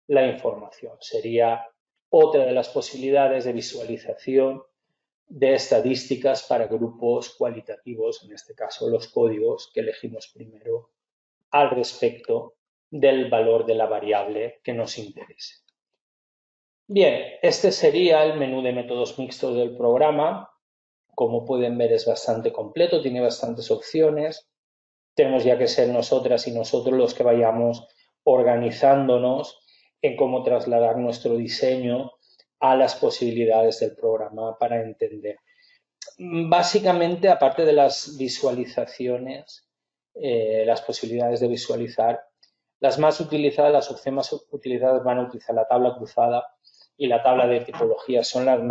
la información. Sería otra de las posibilidades de visualización de estadísticas para grupos cualitativos, en este caso los códigos que elegimos primero al respecto del valor de la variable que nos interese. Bien, este sería el menú de métodos mixtos del programa. Como pueden ver, es bastante completo, tiene bastantes opciones. Tenemos ya que ser nosotras y nosotros los que vayamos organizándonos en cómo trasladar nuestro diseño a las posibilidades del programa para entender. Básicamente, aparte de las visualizaciones, las posibilidades de visualizar, las más utilizadas, las opciones más utilizadas van a utilizar la tabla cruzada y la tabla de tipologías, son las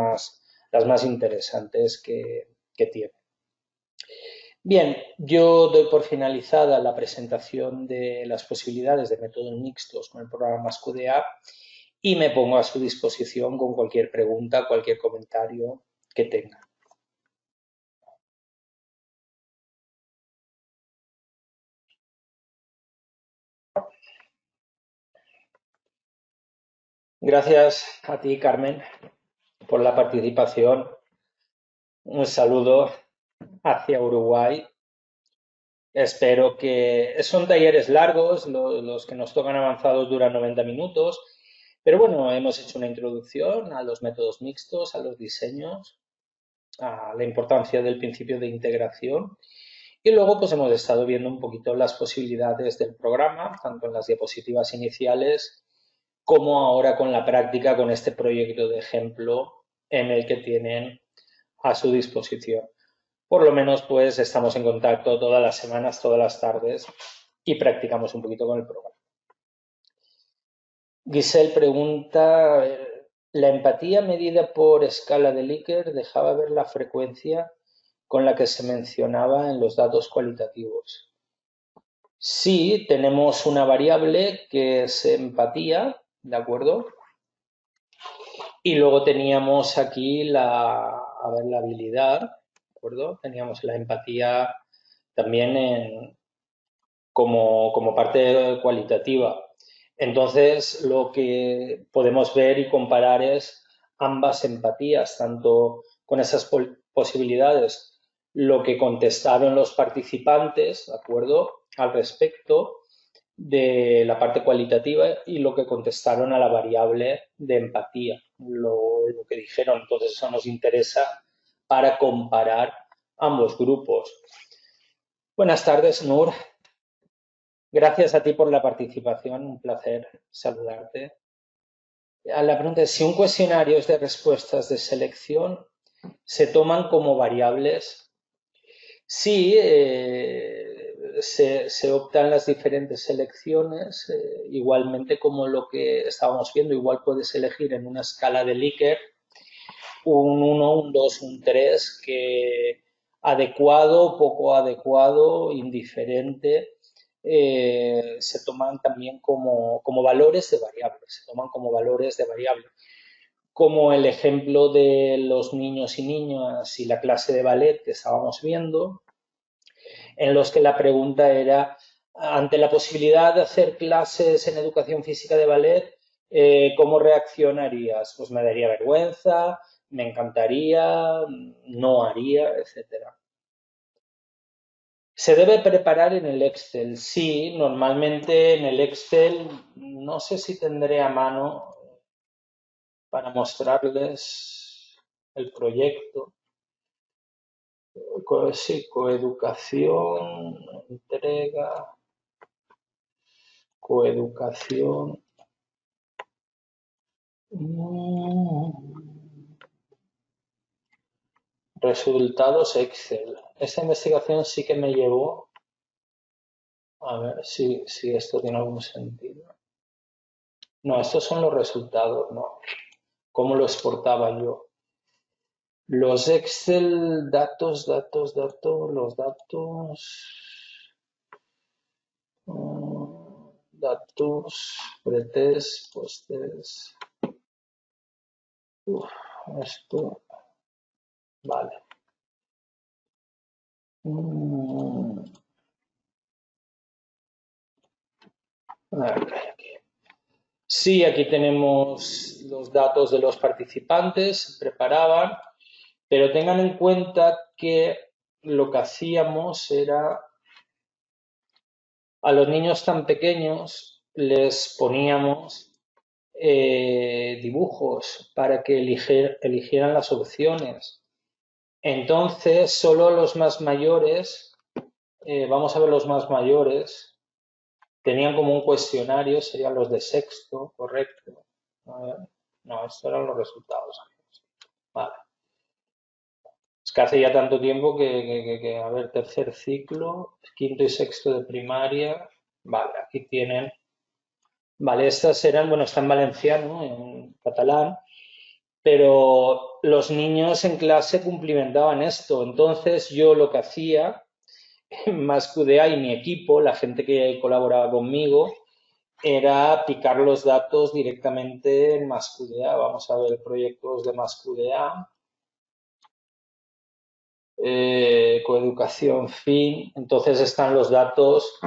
más interesantes que tiene. Bien, yo doy por finalizada la presentación de las posibilidades de métodos mixtos con el programa MassQDA y me pongo a su disposición con cualquier pregunta, cualquier comentario que tenga. Gracias a ti, Carmen, por la participación. Un saludo hacia Uruguay. Espero que... Son talleres largos, los que nos tocan avanzados duran 90 minutos, pero bueno, hemos hecho una introducción a los métodos mixtos, a los diseños, a la importancia del principio de integración y luego pues hemos estado viendo un poquito las posibilidades del programa, tanto en las diapositivas iniciales como ahora con la práctica, con este proyecto de ejemplo en el que tienen a su disposición. Por lo menos pues estamos en contacto todas las semanas, todas las tardes y practicamos un poquito con el programa. Giselle pregunta, ¿la empatía medida por escala de Likert dejaba ver la frecuencia con la que se mencionaba en los datos cualitativos? Sí, tenemos una variable que es empatía, ¿de acuerdo? Y luego teníamos aquí la habilidad, ¿de acuerdo? Teníamos la empatía también como parte cualitativa. Entonces, lo que podemos ver y comparar es ambas empatías, tanto con esas posibilidades, lo que contestaron los participantes, ¿de acuerdo?, al respecto de la parte cualitativa y lo que contestaron a la variable de empatía, lo que dijeron. Entonces, eso nos interesa para comparar ambos grupos. Buenas tardes, Nur. Gracias a ti por la participación, un placer saludarte. A la pregunta es, si un cuestionario es de respuestas de selección, ¿se toman como variables? Sí, se optan las diferentes selecciones, igualmente como lo que estábamos viendo, igual puedes elegir en una escala de Likert un 1, un 2, un 3, que adecuado, poco adecuado, indiferente, se toman también como valores de variables, se toman como valores de variable. Como el ejemplo de los niños y niñas y la clase de ballet que estábamos viendo, en los que la pregunta era, ante la posibilidad de hacer clases en educación física de ballet, ¿cómo reaccionarías? Pues me daría vergüenza, me encantaría, no haría, etcétera. ¿Se debe preparar en el Excel? Sí, normalmente en el Excel, no sé si tendré a mano para mostrarles el proyecto. Sí, coeducación, entrega, coeducación. Resultados Excel. Esta investigación sí que me llevó. A ver si esto tiene algún sentido. No, estos son los resultados, ¿no? ¿Cómo lo exportaba yo? Los Excel, datos, los datos. Datos, pretest, posttest. Esto. Vale. Aquí. Sí, aquí tenemos los datos de los participantes, preparaban, pero tengan en cuenta que lo que hacíamos era a los niños tan pequeños les poníamos dibujos para que eligieran las opciones. Entonces, solo los más mayores, vamos a ver los más mayores, tenían como un cuestionario, serían los de sexto, correcto. A ver, no, estos eran los resultados. Vale. Es que hace ya tanto tiempo que, a ver, tercer ciclo, quinto y sexto de primaria. Vale, aquí tienen. Vale, estas eran, bueno, está en valenciano, en catalán, pero los niños en clase cumplimentaban esto. Entonces yo lo que hacía, más QDA y mi equipo, la gente que colaboraba conmigo, era picar los datos directamente en MassQDA. Vamos a ver proyectos de MassQDA. Coeducación, fin. Entonces están los datos,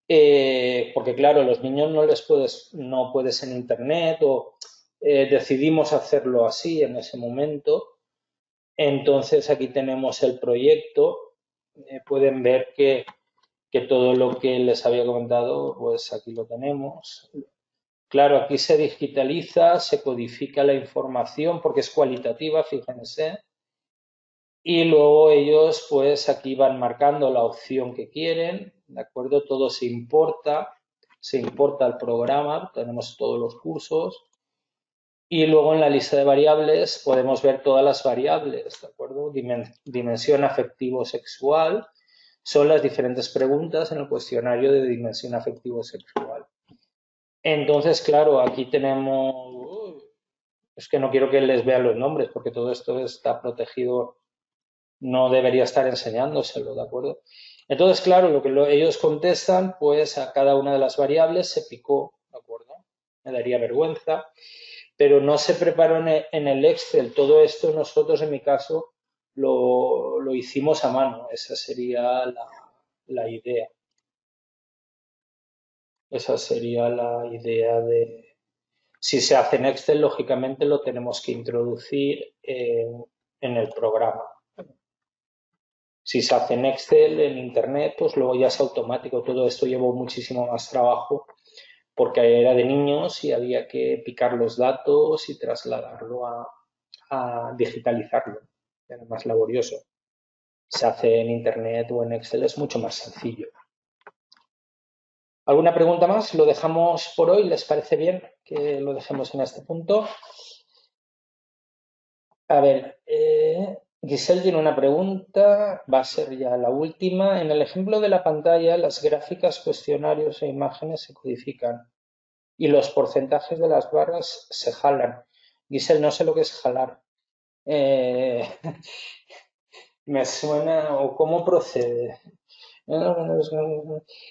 porque claro, los niños no puedes en internet o decidimos hacerlo así en ese momento. Entonces aquí tenemos el proyecto. Pueden ver que todo lo que les había comentado, pues aquí lo tenemos. Claro, aquí se digitaliza, se codifica la información porque es cualitativa, fíjense. Y luego ellos, pues aquí van marcando la opción que quieren, ¿de acuerdo? Todo se importa el programa, tenemos todos los cursos. Y luego en la lista de variables podemos ver todas las variables, ¿de acuerdo? Dimensión afectivo-sexual son las diferentes preguntas en el cuestionario de dimensión afectivo-sexual. Entonces, claro, aquí tenemos... Es que no quiero que les vean los nombres porque todo esto está protegido, no debería estar enseñándoselo, ¿de acuerdo? Entonces, claro, lo que ellos contestan, pues a cada una de las variables se picó, ¿de acuerdo? Me daría vergüenza, pero no se preparó en el Excel. Todo esto nosotros, en mi caso, lo hicimos a mano. Esa sería la idea. Esa sería la idea de... Si se hace en Excel, lógicamente lo tenemos que introducir en el programa. Si se hace en Excel, en Internet, pues luego ya es automático. Todo esto llevó muchísimo más trabajo porque era de niños y había que picar los datos y trasladarlo a digitalizarlo. Era más laborioso. Se hace en Internet o en Excel, es mucho más sencillo. ¿Alguna pregunta más? Lo dejamos por hoy. ¿Les parece bien que lo dejemos en este punto? A ver, Giselle tiene una pregunta, va a ser ya la última. En el ejemplo de la pantalla, las gráficas, cuestionarios e imágenes se codifican y los porcentajes de las barras se jalan. Giselle, no sé lo que es jalar. Me suena, o cómo procede.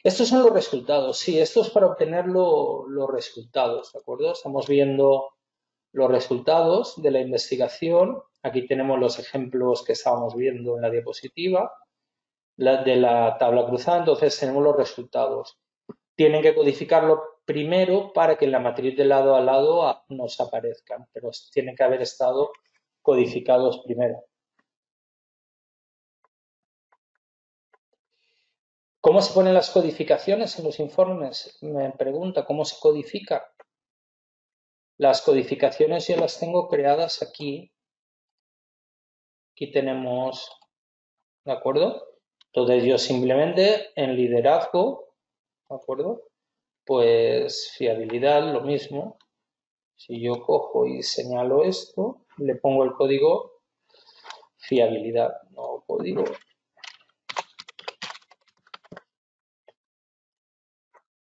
Estos son los resultados, sí, esto es para obtener los resultados, ¿de acuerdo? Estamos viendo los resultados de la investigación. Aquí tenemos los ejemplos que estábamos viendo en la diapositiva, de la tabla cruzada, entonces tenemos los resultados. Tienen que codificarlo primero para que en la matriz de lado a lado nos aparezcan, pero tienen que haber estado codificados primero. ¿Cómo se ponen las codificaciones en los informes? Me pregunta, ¿cómo se codifica? Las codificaciones yo las tengo creadas aquí. Aquí tenemos, ¿de acuerdo? Entonces yo simplemente en liderazgo, ¿de acuerdo? Pues fiabilidad, lo mismo. Si yo cojo y señalo esto, le pongo el código fiabilidad, no código.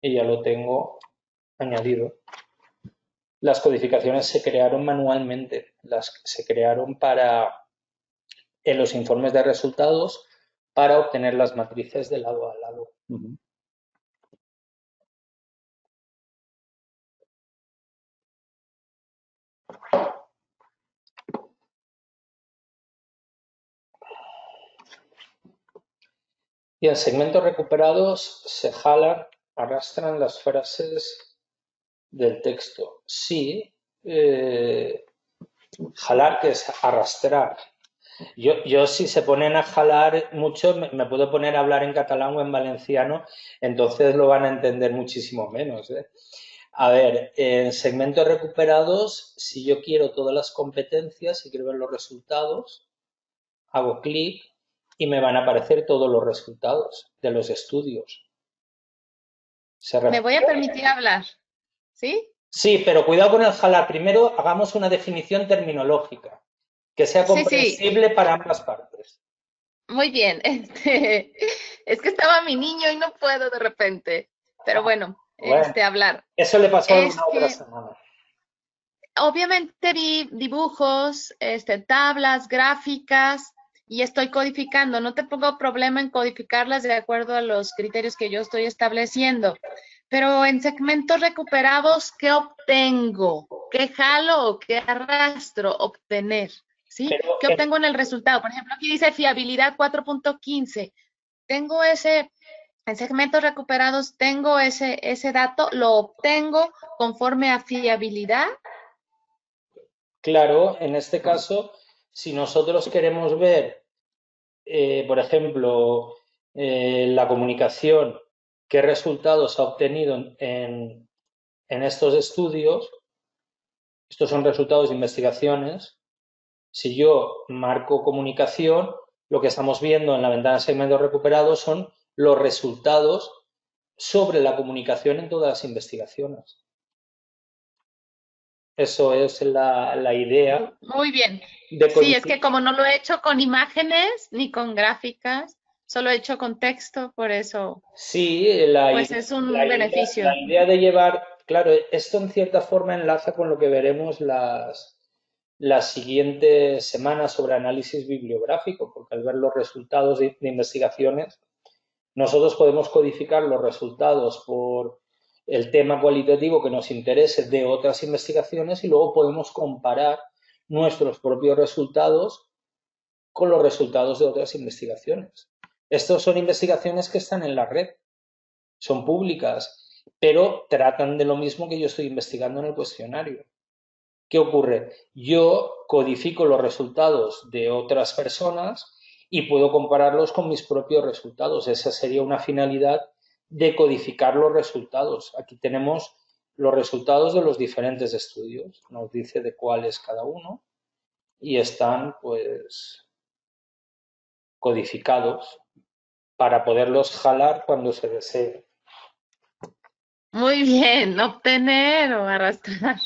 Y ya lo tengo añadido. Las codificaciones se crearon manualmente, se crearon en los informes de resultados para obtener las matrices de lado a lado. Y en segmentos recuperados se jalan, arrastran las frases del texto. Sí, jalar, que es arrastrar. Yo si se ponen a jalar mucho, me puedo poner a hablar en catalán o en valenciano, entonces lo van a entender muchísimo menos. A ver, en segmentos recuperados, si yo quiero todas las competencias y quiero ver los resultados, hago clic y me van a aparecer todos los resultados de los estudios. Me voy a permitir hablar, ¿sí? Sí, pero cuidado con el jalar. Primero hagamos una definición terminológica que sea Sí, sí, comprensible para ambas partes. muy bien. Es que estaba mi niño y no puedo de repente. Pero bueno, Bueno, hablar. eso le pasó alguna Es otra que semana. obviamente vi dibujos, tablas, gráficas y estoy codificando. No te pongo problema en codificarlas de acuerdo a los criterios que yo estoy estableciendo. Pero en segmentos recuperados, ¿qué obtengo? ¿Qué jalo o qué arrastro? Obtener, ¿sí? Pero ¿Qué obtengo en el resultado? Por ejemplo, aquí dice fiabilidad 4.15. Tengo en segmentos recuperados, tengo ese dato, lo obtengo conforme a fiabilidad. claro, en este caso, si nosotros queremos ver, por ejemplo, la comunicación, qué resultados ha obtenido en estos estudios, estos son resultados de investigaciones. Si yo marco comunicación, lo que estamos viendo en la ventana de segmentos recuperados son los resultados sobre la comunicación en todas las investigaciones. Eso es la idea Muy bien. de Sí, es codificar. que como no lo he hecho con imágenes ni con gráficas, solo he hecho con texto, por eso, Sí, pues es un la beneficio. idea de llevar, claro, esto en cierta forma enlaza con lo que veremos las siguientes semanas sobre análisis bibliográfico, porque al ver los resultados de investigaciones, nosotros podemos codificar los resultados por el tema cualitativo que nos interese de otras investigaciones y luego podemos comparar nuestros propios resultados con los resultados de otras investigaciones. Estas son investigaciones que están en la red, son públicas, pero tratan de lo mismo que yo estoy investigando en el cuestionario. ¿Qué ocurre? Yo codifico los resultados de otras personas y puedo compararlos con mis propios resultados. Esa sería una finalidad de codificar los resultados. Aquí tenemos los resultados de los diferentes estudios. Nos dice de cuál es cada uno y están, pues, codificados para poderlos jalar cuando se desee. Muy bien, obtener o arrastrar.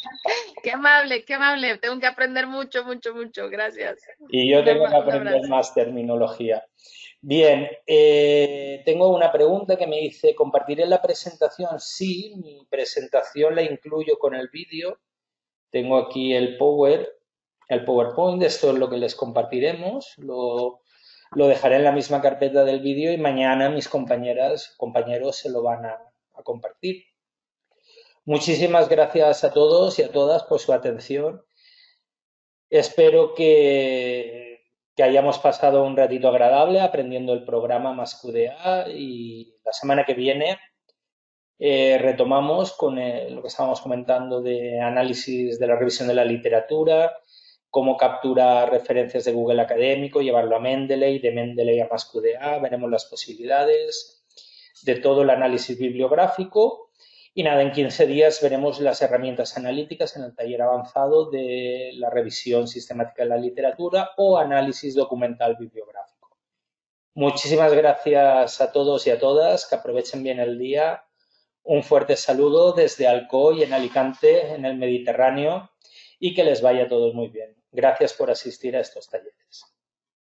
Qué amable, qué amable. Tengo que aprender mucho, mucho, mucho. Gracias. Y yo tengo que Un aprender abrazo. más terminología. Bien, tengo una pregunta que me dice, ¿compartiré la presentación? Sí, mi presentación la incluyo con el vídeo. Tengo aquí el PowerPoint, esto es lo que les compartiremos. Lo dejaré en la misma carpeta del vídeo y mañana mis compañeros se lo van a compartir. Muchísimas gracias a todos y a todas por su atención. Espero que hayamos pasado un ratito agradable aprendiendo el programa MassQDA y la semana que viene retomamos con lo que estábamos comentando de análisis de la revisión de la literatura, cómo capturar referencias de Google Académico, llevarlo a Mendeley, de Mendeley a MassQDA, veremos las posibilidades de todo el análisis bibliográfico. Y nada, en 15 días veremos las herramientas analíticas en el taller avanzado de la revisión sistemática de la literatura o análisis documental bibliográfico. Muchísimas gracias a todos y a todas, que aprovechen bien el día. Un fuerte saludo desde Alcoy, en Alicante, en el Mediterráneo, y que les vaya a todos muy bien. Gracias por asistir a estos talleres.